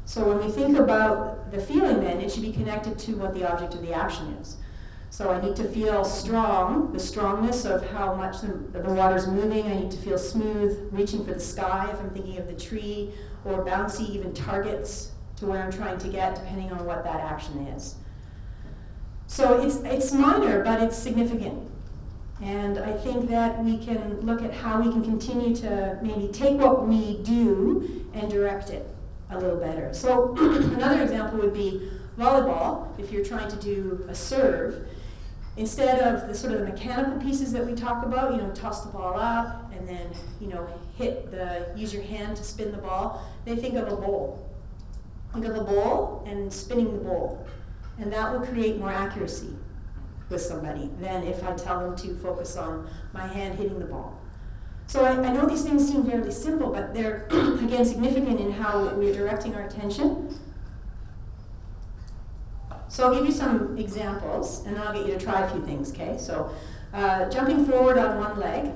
So when we think about the feeling then, it should be connected to what the object of the action is. So I need to feel strong, the strongness of how much the water's moving. I need to feel smooth, reaching for the sky if I'm thinking of the tree, or bouncy, even targets to where I'm trying to get, depending on what that action is. So it's minor, but it's significant. And I think that we can look at how we can continue to maybe take what we do and direct it a little better. So another example would be volleyball. If you're trying to do a serve, instead of the sort of the mechanical pieces that we talk about, toss the ball up and then, use your hand to spin the ball, they think of a bowl. Think of a bowl and spinning the bowl. And that will create more accuracy with somebody than if I tell them to focus on my hand hitting the ball. So I know these things seem fairly simple, but they're, again, significant in how we're directing our attention. So I'll give you some examples, and then I'll get you to try a few things, okay? So jumping forward on one leg.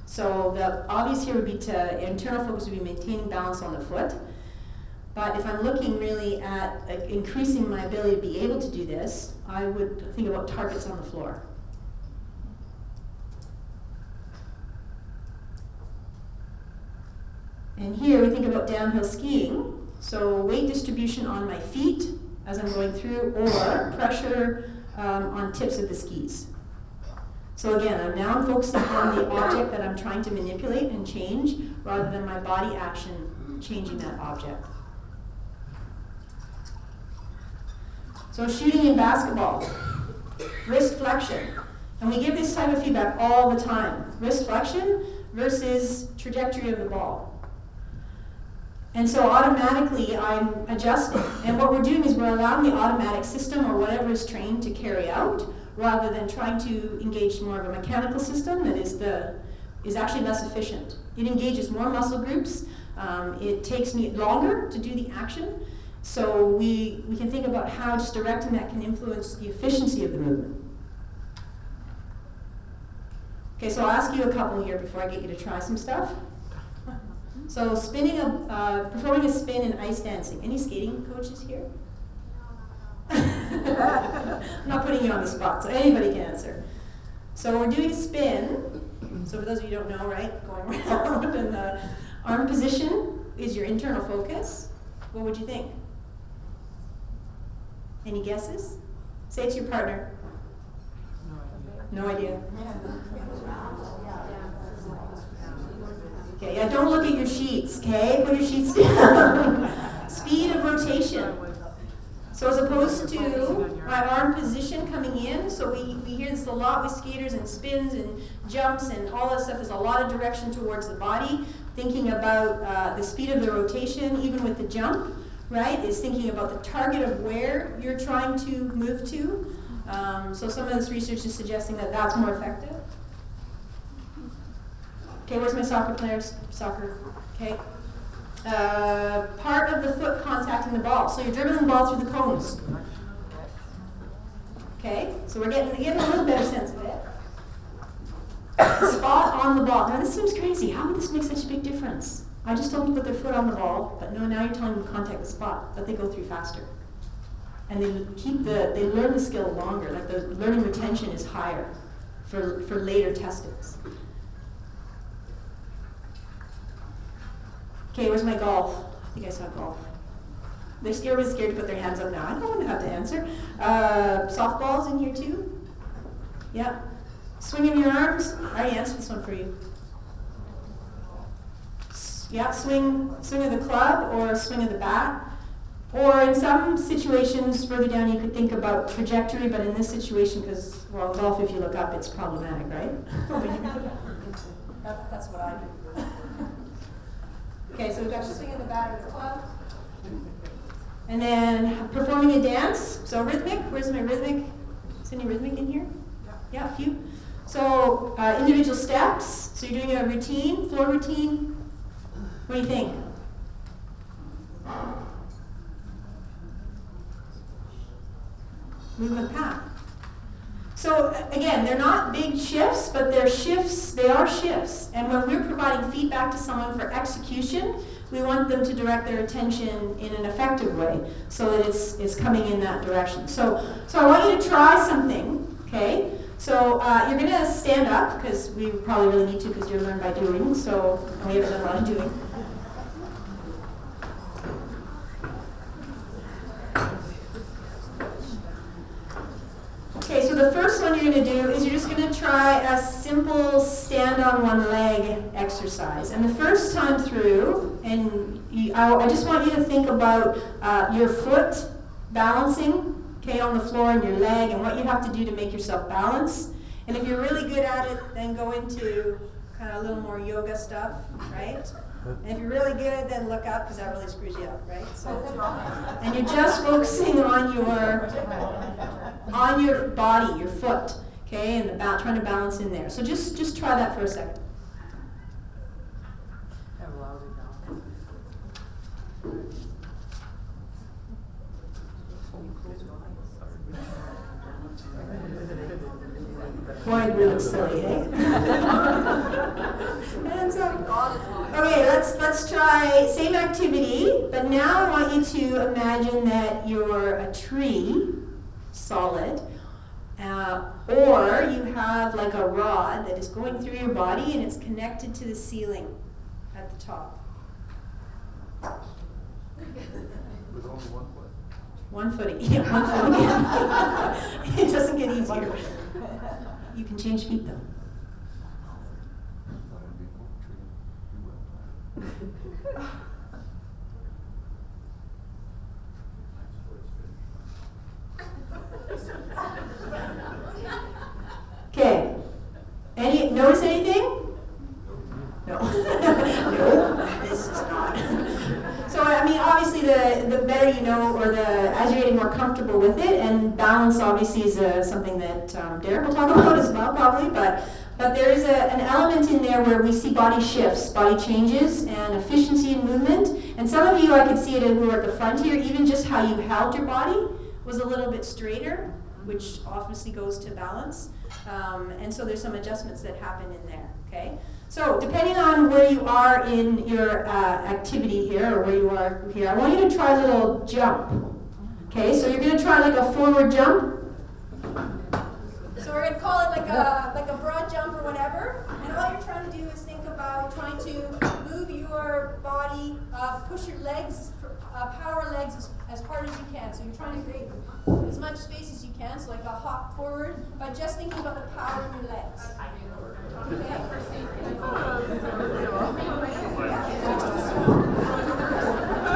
So the obvious here would be internal focus would be maintaining balance on the foot. But if I'm looking really at increasing my ability to be able to do this, I would think about targets on the floor. And here we think about downhill skiing. So weight distribution on my feet as I'm going through, or pressure on tips of the skis. So again, now I'm focusing on the object that I'm trying to manipulate and change, rather than my body action changing that object. So shooting in basketball, wrist flexion. And we give this type of feedback all the time. Wrist flexion versus trajectory of the ball. And so automatically I'm adjusting. And what we're doing is we're allowing the automatic system or whatever is trained to carry out, rather than trying to engage more of a mechanical system that is actually less efficient. It engages more muscle groups. It takes me longer to do the action. So we can think about how just directing that can influence the efficiency of the movement. Okay, so I'll ask you a couple here before I get you to try some stuff. So performing a spin in ice dancing. Any skating coaches here? I'm not putting you on the spot, so anybody can answer. So we're doing a spin. So for those of you who don't know, right, going around, and the arm position is your internal focus. What would you think? Any guesses? Say it to your partner. No idea. Okay, yeah, don't look at your sheets, okay? Put your sheets down. Speed of rotation. So as opposed to my arm position coming in, so we hear this a lot with skaters and spins and jumps and all that stuff. There's a lot of direction towards the body. Thinking about the speed of the rotation, even with the jump, right, is thinking about the target of where you're trying to move to. So some of this research is suggesting that that's more effective. Okay, where's my soccer players? Soccer, okay. Part of the foot contacting the ball. So you're dribbling the ball through the cones. Okay, so we're getting a little better sense of it. Spot on the ball. Now this seems crazy. How would this make such a big difference? I just told them to put their foot on the ball, but no, now you're telling them to contact the spot, but they go through faster. And they learn the skill longer, like the learning retention is higher for later testings. Okay, where's my golf? I think I saw golf. They're scared to put their hands up now. I don't want to have to answer. Softballs in here too? Yeah. Swinging your arms. I already answered this one for you. Yeah, swing of the club or swing of the bat. Or in some situations further down you could think about trajectory, but in this situation, because, well, golf, if you look up, it's problematic, right? That's what I do. Okay, so we've got swing of the bat or the club. And then performing a dance. So rhythmic, where's my rhythmic? Is any rhythmic in here? Yeah, a few. So individual steps. So you're doing a routine, floor routine. What do you think? Movement path. So again, they're not big shifts, but they're shifts, they are shifts. And when we're providing feedback to someone for execution, we want them to direct their attention in an effective way so that it's coming in that direction. So I want you to try something, okay? So you're going to stand up, because we probably really need to, because you're learn by doing, so we haven't done a lot of doing. Okay, so the first one you're going to do is you're just going to try a simple stand on one leg exercise. And the first time through, and I just want you to think about your foot balancing, okay, on the floor and your leg and what you have to do to make yourself balance. And if you're really good at it, then go into kind of a little more yoga stuff, right? And if you're really good, then look up, because that really screws you up, right? So, and you're just focusing on your body, your foot, okay, and trying to balance in there. So just try that for a second. Boy, we look silly, eh? Hands up. Okay, let's try same activity, but now I want you to imagine that you're a tree, solid, or you have like a rod that is going through your body and it's connected to the ceiling at the top. With only one foot. One foot, yeah, one foot again. It doesn't get easier. You can change feet though. Okay. Notice anything? No. No, this is not. So I mean, obviously, the better you know, or as you're getting more comfortable with it, and balance obviously is something that Derek will talk about as well, probably. But there is an element in there where we see body shifts, body changes, and efficiency in movement. And some of you, I could see it who were at the front here, even just how you held your body was a little bit straighter, which obviously goes to balance. And so there's some adjustments that happen in there, okay? So depending on where you are in your activity here, or where you are here, I want you to try a little jump. Okay, so you're going to try like a forward jump. So we're going to call it like a broad jump or whatever. And all you're trying to do is think about trying to move your body, push your legs, power legs as hard as you can. So you're trying to create as much space as you can, so like a hop forward by just thinking about the power in your legs. Okay?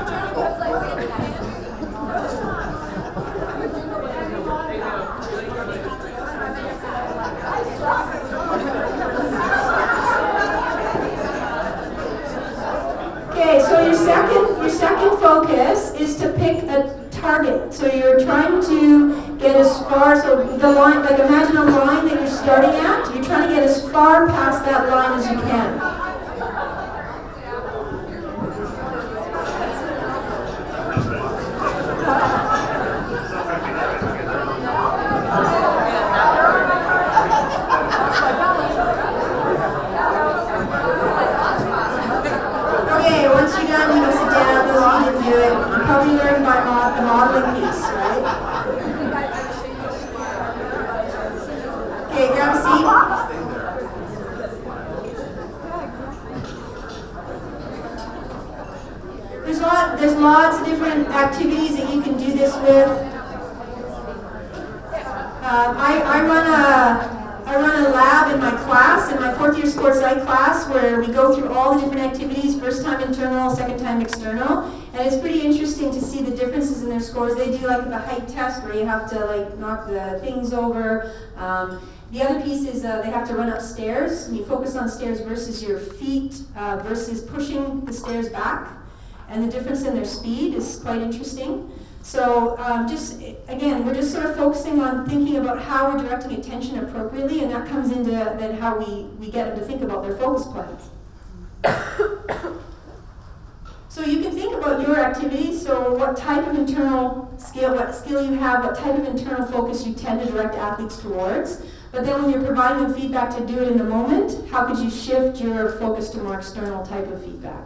Trying to go like with your hand. Okay, so your second focus is to pick a target. So you're trying to get as far, so the line, like imagine a line that you're starting at, you're trying to get as far past that line as you can. Okay, once you're done, you can sit down, those of you that do it. You probably learned by the modeling piece, right? Okay, grab a seat. There's lots of different activities that you can do this with. I run a lab in my class, in my fourth year sports psych class, where we go through all the different activities, first time internal, second time external, and it's pretty interesting to see the differences in their scores. They do like the height test where you have to like knock the things over. The other piece is they have to run upstairs, and you focus on stairs versus your feet versus pushing the stairs back, and the difference in their speed is quite interesting. So just, again, we're just sort of focusing on thinking about how we're directing attention appropriately, and that comes into then how we get them to think about their focus plans. So you can think about your activities, so what type of internal skill, what skill you have, what type of internal focus you tend to direct athletes towards. But then when you're providing them feedback to do it in the moment, how could you shift your focus to more external type of feedback?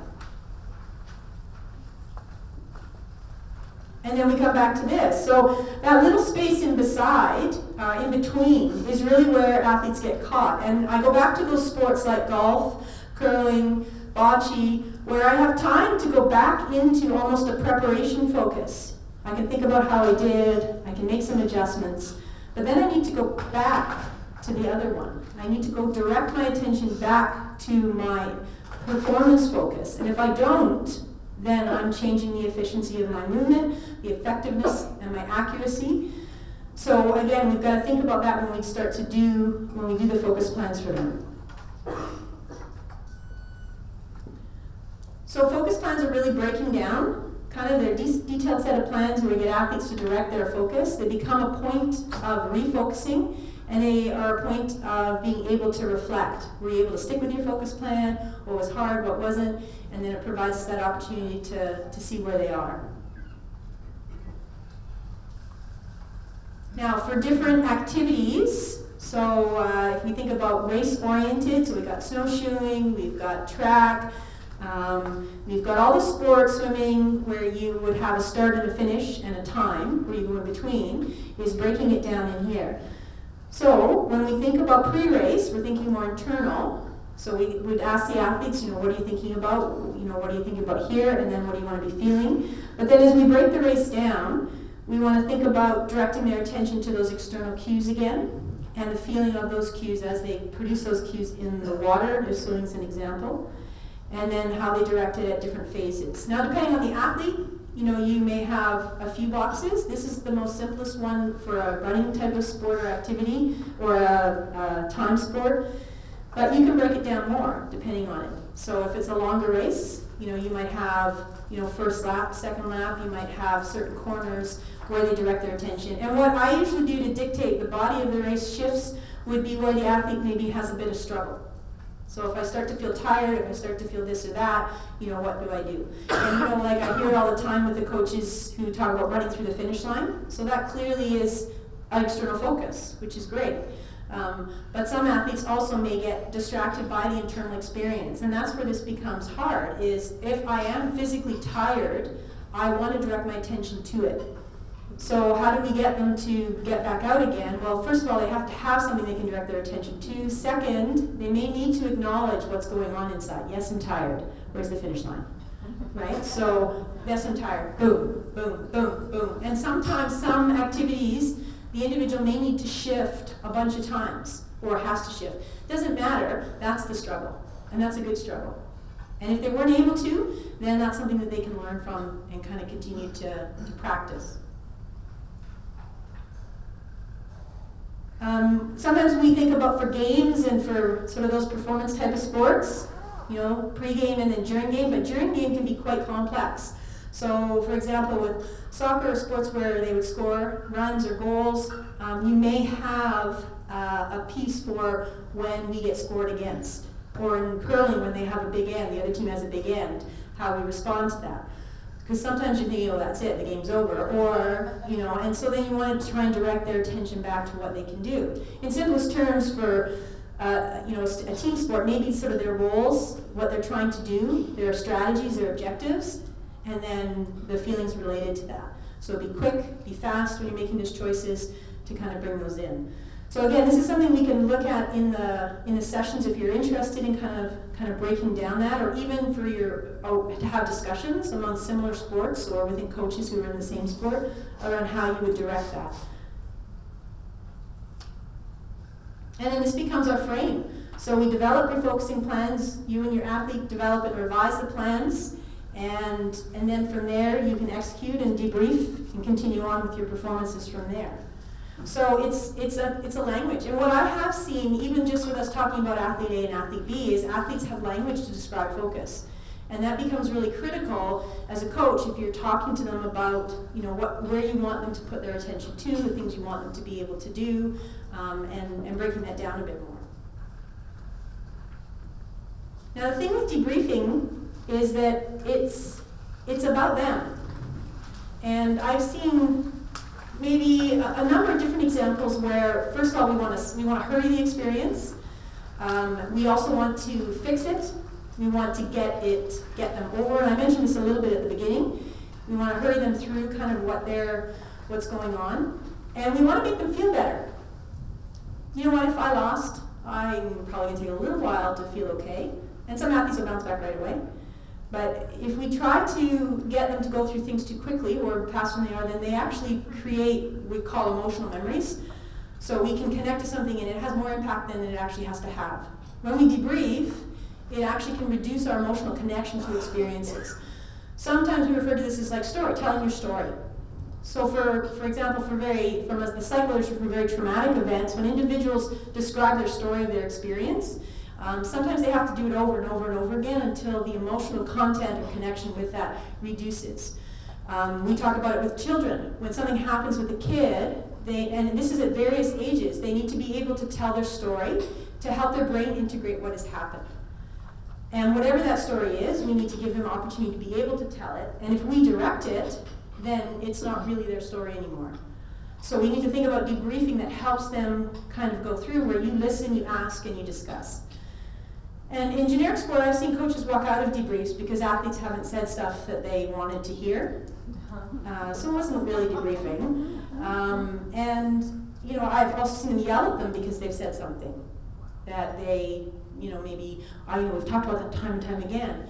And then we come back to this. So that little space in beside, in between, is really where athletes get caught. And I go back to those sports like golf, curling, bocce, where I have time to go back into almost a preparation focus. I can think about how I did, I can make some adjustments, but then I need to go back to the other one. I need to go direct my attention back to my performance focus. And if I don't, then I'm changing the efficiency of my movement, the effectiveness, and my accuracy. So again, we've got to think about that when we do the focus plans for them. So focus plans are really breaking down kind of their detailed set of plans where we get athletes to direct their focus. They become a point of refocusing, and they are a point of being able to reflect. Were you able to stick with your focus plan? What was hard, what wasn't? And then it provides us that opportunity to see where they are. Now for different activities, so if we think about race-oriented, so we've got snowshoeing, we've got track, we've got all the sports, swimming, where you would have a start and a finish and a time, where you go in between, is breaking it down in here. So when we think about pre-race, we're thinking more internal. So we would ask the athletes, what are you thinking about? What are you thinking about here? And then what do you want to be feeling? But then as we break the race down, we want to think about directing their attention to those external cues again, and the feeling of those cues as they produce those cues in the water, if swimming is an example, and then how they direct it at different phases. Now depending on the athlete, you may have a few boxes. This is the most simplest one for a running type of sport or activity, or a time sport. But you can break it down more depending on it. So if it's a longer race, you might have, first lap, second lap, you might have certain corners where they direct their attention. And what I usually do to dictate the body of the race shifts would be where the athlete maybe has a bit of struggle. So if I start to feel tired, if I start to feel this or that, what do I do? And like I hear all the time with the coaches who talk about running through the finish line. So that clearly is an external focus, which is great. But some athletes also may get distracted by the internal experience, and that's where this becomes hard, is if I am physically tired, I want to direct my attention to it. So how do we get them to get back out again? Well, first of all, they have to have something they can direct their attention to. Second, they may need to acknowledge what's going on inside. Yes, I'm tired. Where's the finish line? Right? So Yes, I'm tired. Boom, boom, boom, boom. And sometimes some activities, the individual may need to shift a bunch of times or has to shift. Doesn't matter, that's the struggle. And that's a good struggle. And if they weren't able to, then that's something that they can learn from and kind of continue to practice. Sometimes we think about for games and for sort of those performance type of sports, you know, pre-game and then during game, but during game can be quite complex. So, for example, with soccer or sports where they would score runs or goals, you may have a piece for when we get scored against. Or in curling, when they have a big end, the other team has a big end, how we respond to that. Because sometimes you're thinking, oh, that's it, the game's over. Or, you know, and so then you want to try and direct their attention back to what they can do. In simplest terms, for you know, a team sport, maybe sort of their roles, what they're trying to do, their strategies, their objectives, and then the feelings related to that. So be quick, be fast when you're making those choices to kind of bring those in. So again, this is something we can look at in the sessions if you're interested in kind of breaking down that, or even for to have discussions among similar sports or within coaches who are in the same sport around how you would direct that. And then this becomes our frame. So we develop your focusing plans, you and your athlete develop and revise the plans, and then from there you can execute and debrief and continue on with your performances from there. So it's a language. And what I have seen, even just with us talking about athlete A and athlete B, is athletes have language to describe focus. And that becomes really critical as a coach if you're talking to them about, you know, where you want them to put their attention to, the things you want them to be able to do, and breaking that down a bit more. Now the thing with debriefing is that it's about them. And I've seen maybe a number of different examples where, first of all, we want to hurry the experience. We also want to fix it. We want to get them over. And I mentioned this a little bit at the beginning. We want to hurry them through kind of what's going on, and we want to make them feel better. You know what? If I lost, I'm probably going to take a little while to feel okay. And some athletes will bounce back right away. But if we try to get them to go through things too quickly or past when they are, then they actually create what we call emotional memories. So we can connect to something and it has more impact than it actually has to have. When we debrief, it actually can reduce our emotional connection to experiences. Sometimes we refer to this as like telling your story. So for example, from the psych literature for very traumatic events, when individuals describe their story of their experience, sometimes they have to do it over and over and over again until the emotional content or connection with that reduces. We talk about it with children. When something happens with a kid, and this is at various ages, they need to be able to tell their story to help their brain integrate what has happened. And whatever that story is, we need to give them opportunity to be able to tell it. And if we direct it, then it's not really their story anymore. So we need to think about debriefing that helps them kind of go through, where you listen, you ask, and you discuss. And in generic sport, I've seen coaches walk out of debriefs because athletes haven't said stuff that they wanted to hear. So it wasn't really debriefing. And you know, I've also seen them yell at them because they've said something that they, you know, maybe, we've talked about that time and time again.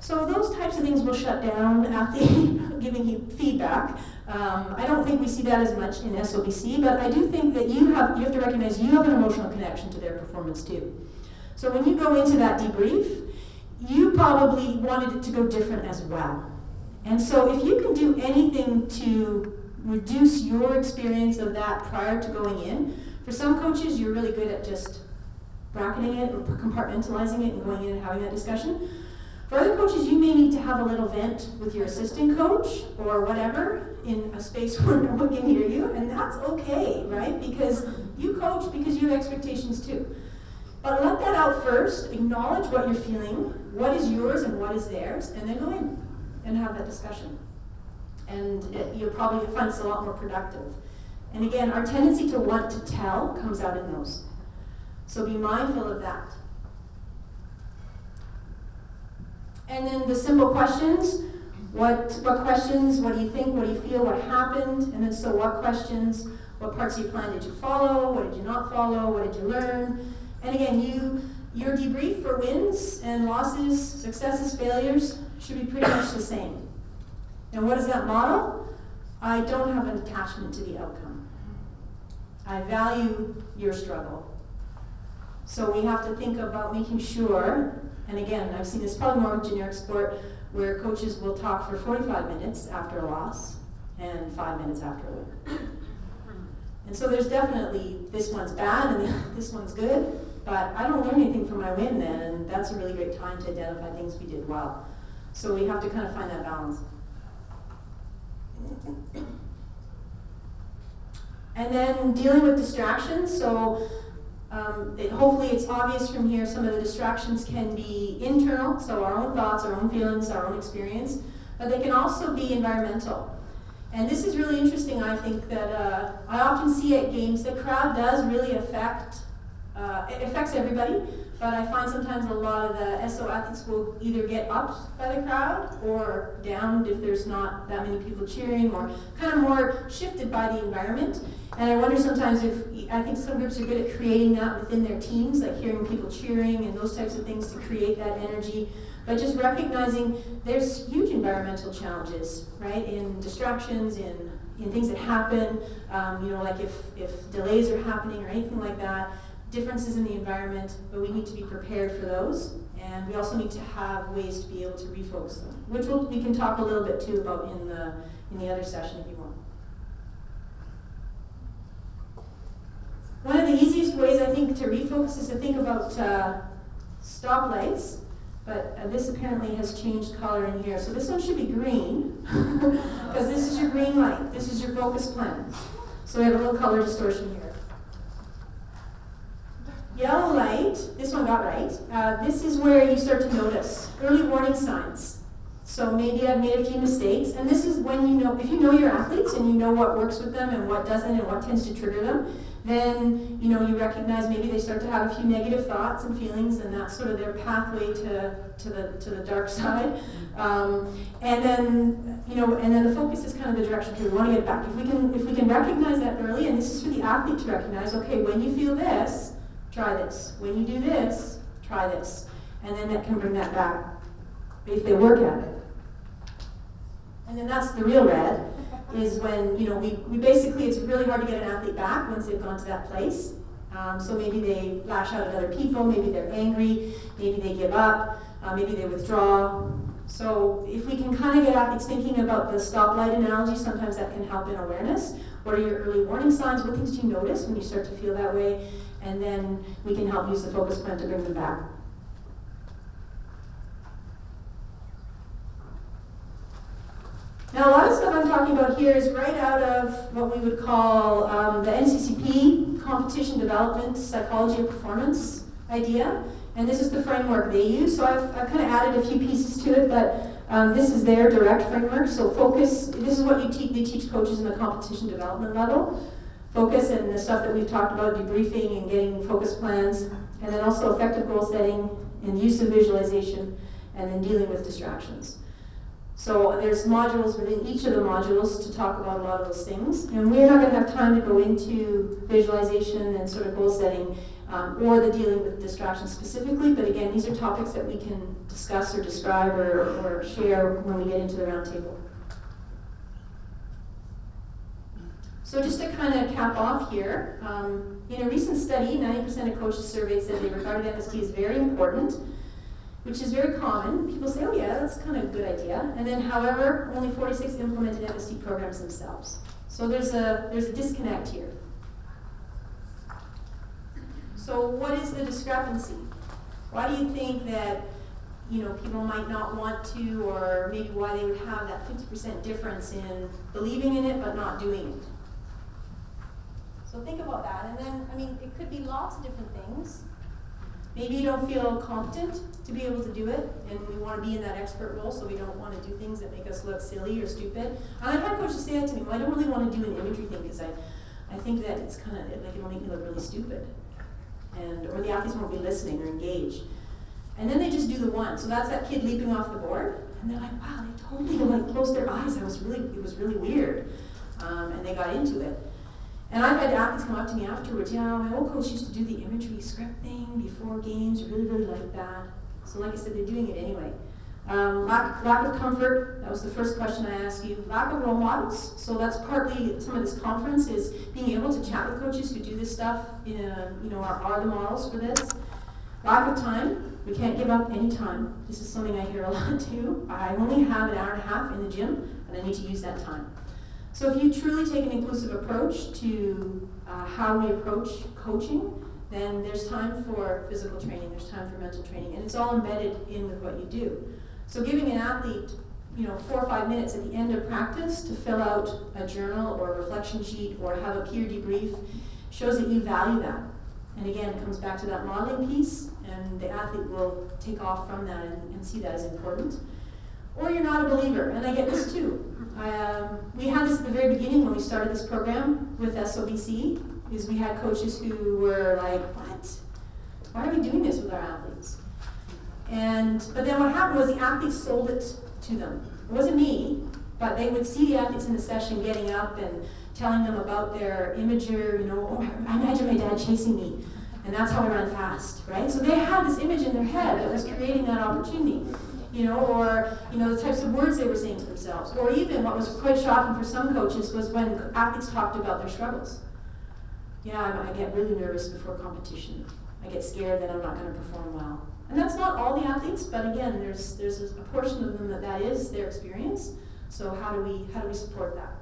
So those types of things will shut down athlete giving you feedback. I don't think we see that as much in SOBC, but I do think that you have to recognize you have an emotional connection to their performance too. So when you go into that debrief, you probably wanted it to go different as well. And so if you can do anything to reduce your experience of that prior to going in, for some coaches you're really good at just bracketing it or compartmentalizing it and going in and having that discussion. For other coaches, you may need to have a little vent with your assistant coach or whatever in a space where no one can hear you, and that's okay, right? Because you coach because you have expectations too. But let that out first, acknowledge what you're feeling, what is yours and what is theirs, and then go in and have that discussion. And you'll probably find it's a lot more productive. And again, our tendency to want to tell comes out in those. So be mindful of that. And then the simple questions, what questions, what do you think, what do you feel, what happened, and then so what questions, what parts of your plan did you follow, what did you not follow, what did you learn? And again, your debrief for wins and losses, successes, failures, should be pretty much the same. And what is that model? I don't have an attachment to the outcome. I value your struggle. So we have to think about making sure, and again, I've seen this probably more with generic sport, where coaches will talk for 45 minutes after a loss and 5 minutes after a win. And so there's definitely, this one's bad and this one's good, but I don't learn anything from my win then, and that's a really great time to identify things we did well. So we have to kind of find that balance. And then dealing with distractions. So hopefully it's obvious from here, some of the distractions can be internal, so our own thoughts, our own feelings, our own experience, but they can also be environmental. And this is really interesting, I think, that I often see at games, the crowd does really affect, it affects everybody, but I find sometimes a lot of the SO athletes will either get upped by the crowd or downed if there's not that many people cheering, or kind of more shifted by the environment. And I wonder sometimes if, I think some groups are good at creating that within their teams, like hearing people cheering and those types of things to create that energy. But just recognizing there's huge environmental challenges, right? In distractions, in things that happen, you know, like if delays are happening or anything like that, differences in the environment, but we need to be prepared for those. And we also need to have ways to be able to refocus them, which we can talk a little bit too about in the other session if you want. One of the easiest ways, I think, to refocus is to think about stoplights, but this apparently has changed color in here. So this one should be green, because this is your green light. This is your focus plan. So we have a little color distortion here. Yellow light, this one got right. This is where you start to notice early warning signs. So maybe I've made a few mistakes, and this is when you know, if you know your athletes and you know what works with them and what doesn't and what tends to trigger them, then you know you recognize maybe they start to have a few negative thoughts and feelings, and that's sort of their pathway to the dark side. And then you know, and then the focus is kind of the direction we want to get back. If we can recognize that early, and this is for the athlete to recognize, okay, when you feel this, try this. When you do this, try this, and then that can bring that back if they work at it. And then that's the real red, is when, you know, we basically, it's really hard to get an athlete back once they've gone to that place. So maybe they lash out at other people, maybe they're angry, maybe they give up, maybe they withdraw. So if we can kind of get athletes thinking about the stoplight analogy, sometimes that can help in awareness. What are your early warning signs? What things do you notice when you start to feel that way? And then we can help use the focus plan to bring them back. Now, a lot of stuff I'm talking about here is right out of what we would call the NCCP, Competition Development Psychology of Performance idea. And this is the framework they use. So I've kind of added a few pieces to it, but this is their direct framework. So focus, this is what they teach coaches in the competition development level. Focus and the stuff that we've talked about, debriefing and getting focus plans, and then also effective goal setting and use of visualization, and then dealing with distractions. So there's modules within each of the modules to talk about a lot of those things. And we're not going to have time to go into visualization and sort of goal setting or the dealing with distractions specifically, but again, these are topics that we can discuss or describe or share when we get into the round table. So just to kind of cap off here, in a recent study, 90% of coaches surveyed said they regarded MST as very important, which is very common. People say, oh yeah, that's kind of a good idea. And then, however, only 46 implemented MST programs themselves. So there's a disconnect here. So what is the discrepancy? Why do you think that, you know, people might not want to, or maybe why they would have that 50% difference in believing in it but not doing it? So think about that. And then, I mean, it could be lots of different things. Maybe you don't feel competent to be able to do it, and we want to be in that expert role, so we don't want to do things that make us look silly or stupid. And I've had coaches say that to me, well, I don't really want to do an imagery thing because I think that it's kind of, like, it'll make me look really stupid. Or the athletes won't be listening or engaged. And then they just do the one. So that's that kid leaping off the board, and they're like, wow, they totally like closed their eyes. It was really weird. And they got into it. And I've had athletes come up to me afterwards, yeah, my old coach used to do the imagery script thing before games, really liked that. So like I said, they're doing it anyway. Lack of comfort, that was the first question I asked you. Lack of role models, so that's partly some of this conference is being able to chat with coaches who do this stuff, are the models for this. Lack of time, we can't give up any time. This is something I hear a lot too. I only have an hour and a half in the gym, and I need to use that time. So if you truly take an inclusive approach to how we approach coaching, then there's time for physical training, there's time for mental training, and it's all embedded in with what you do. So giving an athlete, 4 or 5 minutes at the end of practice to fill out a journal or a reflection sheet or have a peer debrief shows that you value that. And again, it comes back to that modeling piece, and the athlete will take off from that and see that as important. Or you're not a believer, and I get this too. We had this at the very beginning when we started this program with SOBC, because we had coaches who were like, what? Why are we doing this with our athletes? But then what happened was the athletes sold it to them. It wasn't me, but they would see the athletes in the session getting up and telling them about their imager, I imagine my dad chasing me, and that's how I run fast, right? So they had this image in their head that was creating that opportunity, or the types of words they were saying to themselves. Or even what was quite shocking for some coaches was when athletes talked about their struggles. Yeah, I get really nervous before competition. I get scared that I'm not going to perform well. And that's not all the athletes, but again, there's a portion of them that is their experience. So how do we support that?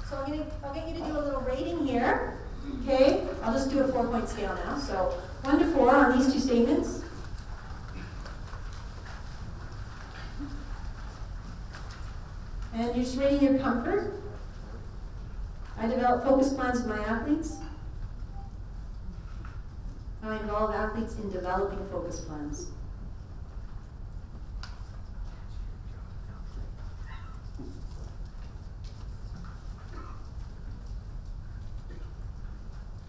So I'll get you to do a little rating here. Okay, I'll just do a 4-point scale now. So 1 to 4 on these two statements. And you're just rating your comfort. I develop focus plans with my athletes. I involve athletes in developing focus plans.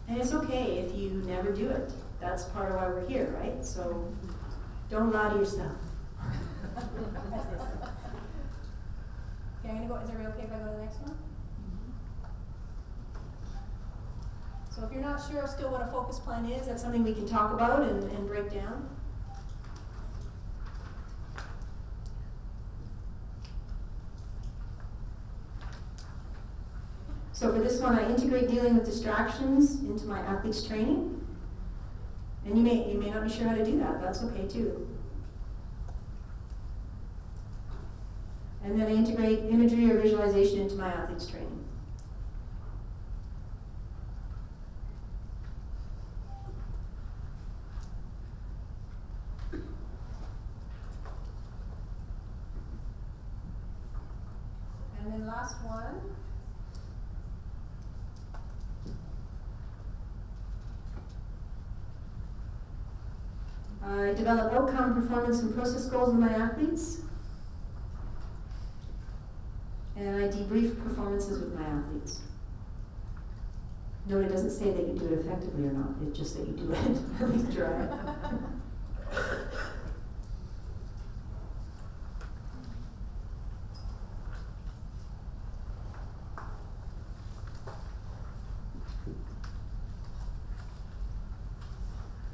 And it's okay if you never do it. That's part of why we're here, right? So don't lie to yourself. Okay, I'm gonna go. Is it okay if I go to the next one? So if you're not sure still what a focus plan is, That's something we can talk about and break down. So for this one, I integrate dealing with distractions into my athletes' training. And you may not be sure how to do that. That's okay too. And then I integrate imagery or visualization into my athletes' training. and then last one. I develop outcome, performance, and process goals with my athletes. And I debrief performances with my athletes. No, it doesn't say that you do it effectively or not. It's just that you do it. At least try.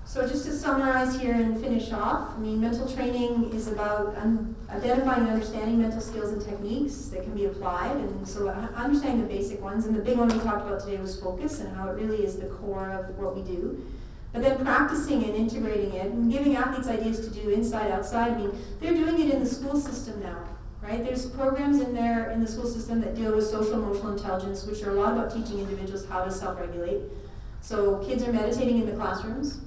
So just to summarize here and finish off, mental training is about identifying and understanding mental skills and techniques that can be applied, and so understanding the basic ones. And the big one we talked about today was focus and how it really is the core of what we do. But then practicing and integrating it and giving athletes ideas to do inside, outside. They're doing it in the school system now, right? There's programs in the school system that deal with social emotional intelligence, which are a lot about teaching individuals how to self-regulate. So kids are meditating in the classrooms.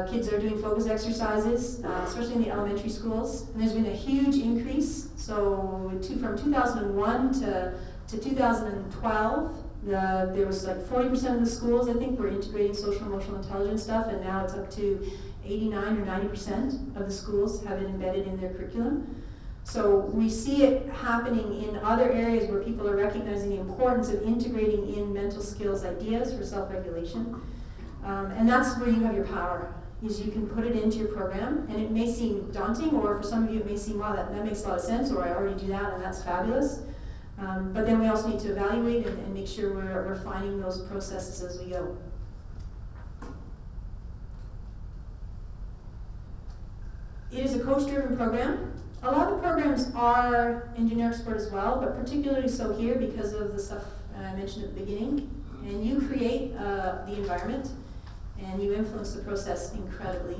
Kids are doing focus exercises, especially in the elementary schools. And there's been a huge increase. So from 2001 to 2012, there was like 40% of the schools, I think, were integrating social emotional intelligence stuff, and now it's up to 89 or 90% of the schools have it embedded in their curriculum. So we see it happening in other areas where people are recognizing the importance of integrating in mental skills ideas for self-regulation. And that's where you have your power, is you can put it into your program, and it may seem daunting, or for some of you it may seem, wow, that makes a lot of sense, or I already do that, and that's fabulous. But then we also need to evaluate and make sure we're refining those processes as we go. coach-driven program. A lot of the programs are in generic sport as well, but particularly so here because of the stuff I mentioned at the beginning. And you create the environment, and you influence the process incredibly.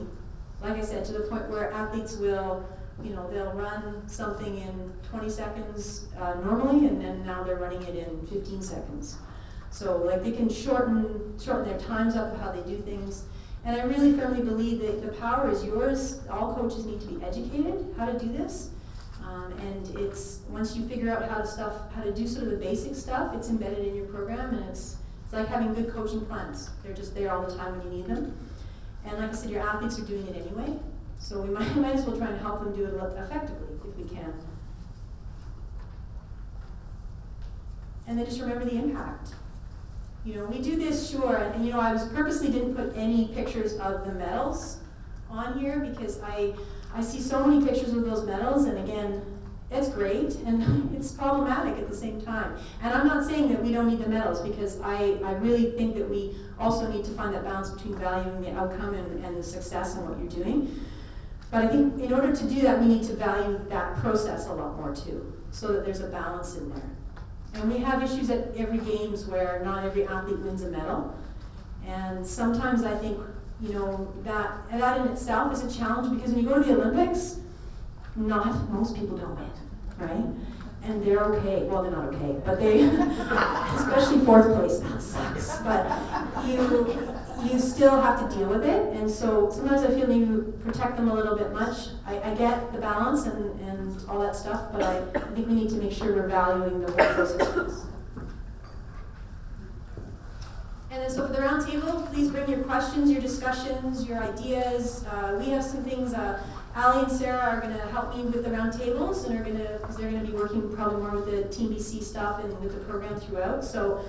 Like I said, to the point where athletes will, they'll run something in 20 seconds normally, and then now they're running it in 15 seconds. So like they can shorten their times up of how they do things. And I really firmly believe that the power is yours. All coaches need to be educated how to do this. And it's once you figure out how to do sort of the basic stuff, it's embedded in your program, and it's like having good coaching plans. They're just there all the time when you need them. And like I said, your athletes are doing it anyway, so we might as well try and help them do it effectively if we can. And then just remember the impact. We do this, sure, and I purposely didn't put any pictures of the medals on here because I see so many pictures of those medals, and again, it's great and it's problematic at the same time. And I'm not saying that we don't need the medals, because I really think that we also need to find that balance between valuing the outcome and the success in what you're doing. But I think in order to do that, we need to value that process a lot more too, so that there's a balance in there. And we have issues at every games where not every athlete wins a medal. And sometimes I think, that in itself is a challenge, because when you go to the Olympics, most people don't win, right? And they're okay. Well, they're not okay, but they, especially fourth place, that sucks. But you still have to deal with it. And so sometimes I feel you protect them a little bit much. I get the balance and all that stuff, but I think we need to make sure we're valuing the whole process. And then so for the round table, please bring your questions, your discussions, your ideas. We have some things, Ali and Sarah are going to help me with the round tables, and because they're going to be working probably more with the Team BC stuff and with the program throughout. So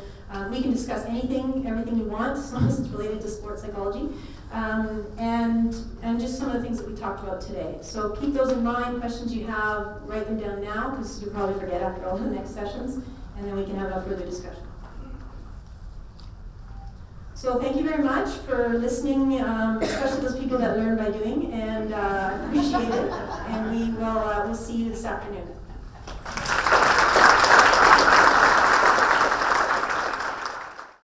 we can discuss everything you want, as long as it's related to sports psychology, and just some of the things that we talked about today. So keep those in mind. Questions you have, write them down now, because you'll probably forget after all the next sessions, and then we can have a further discussion. So thank you very much for listening, especially those people that learn by doing, and I appreciate it. And we'll see you this afternoon.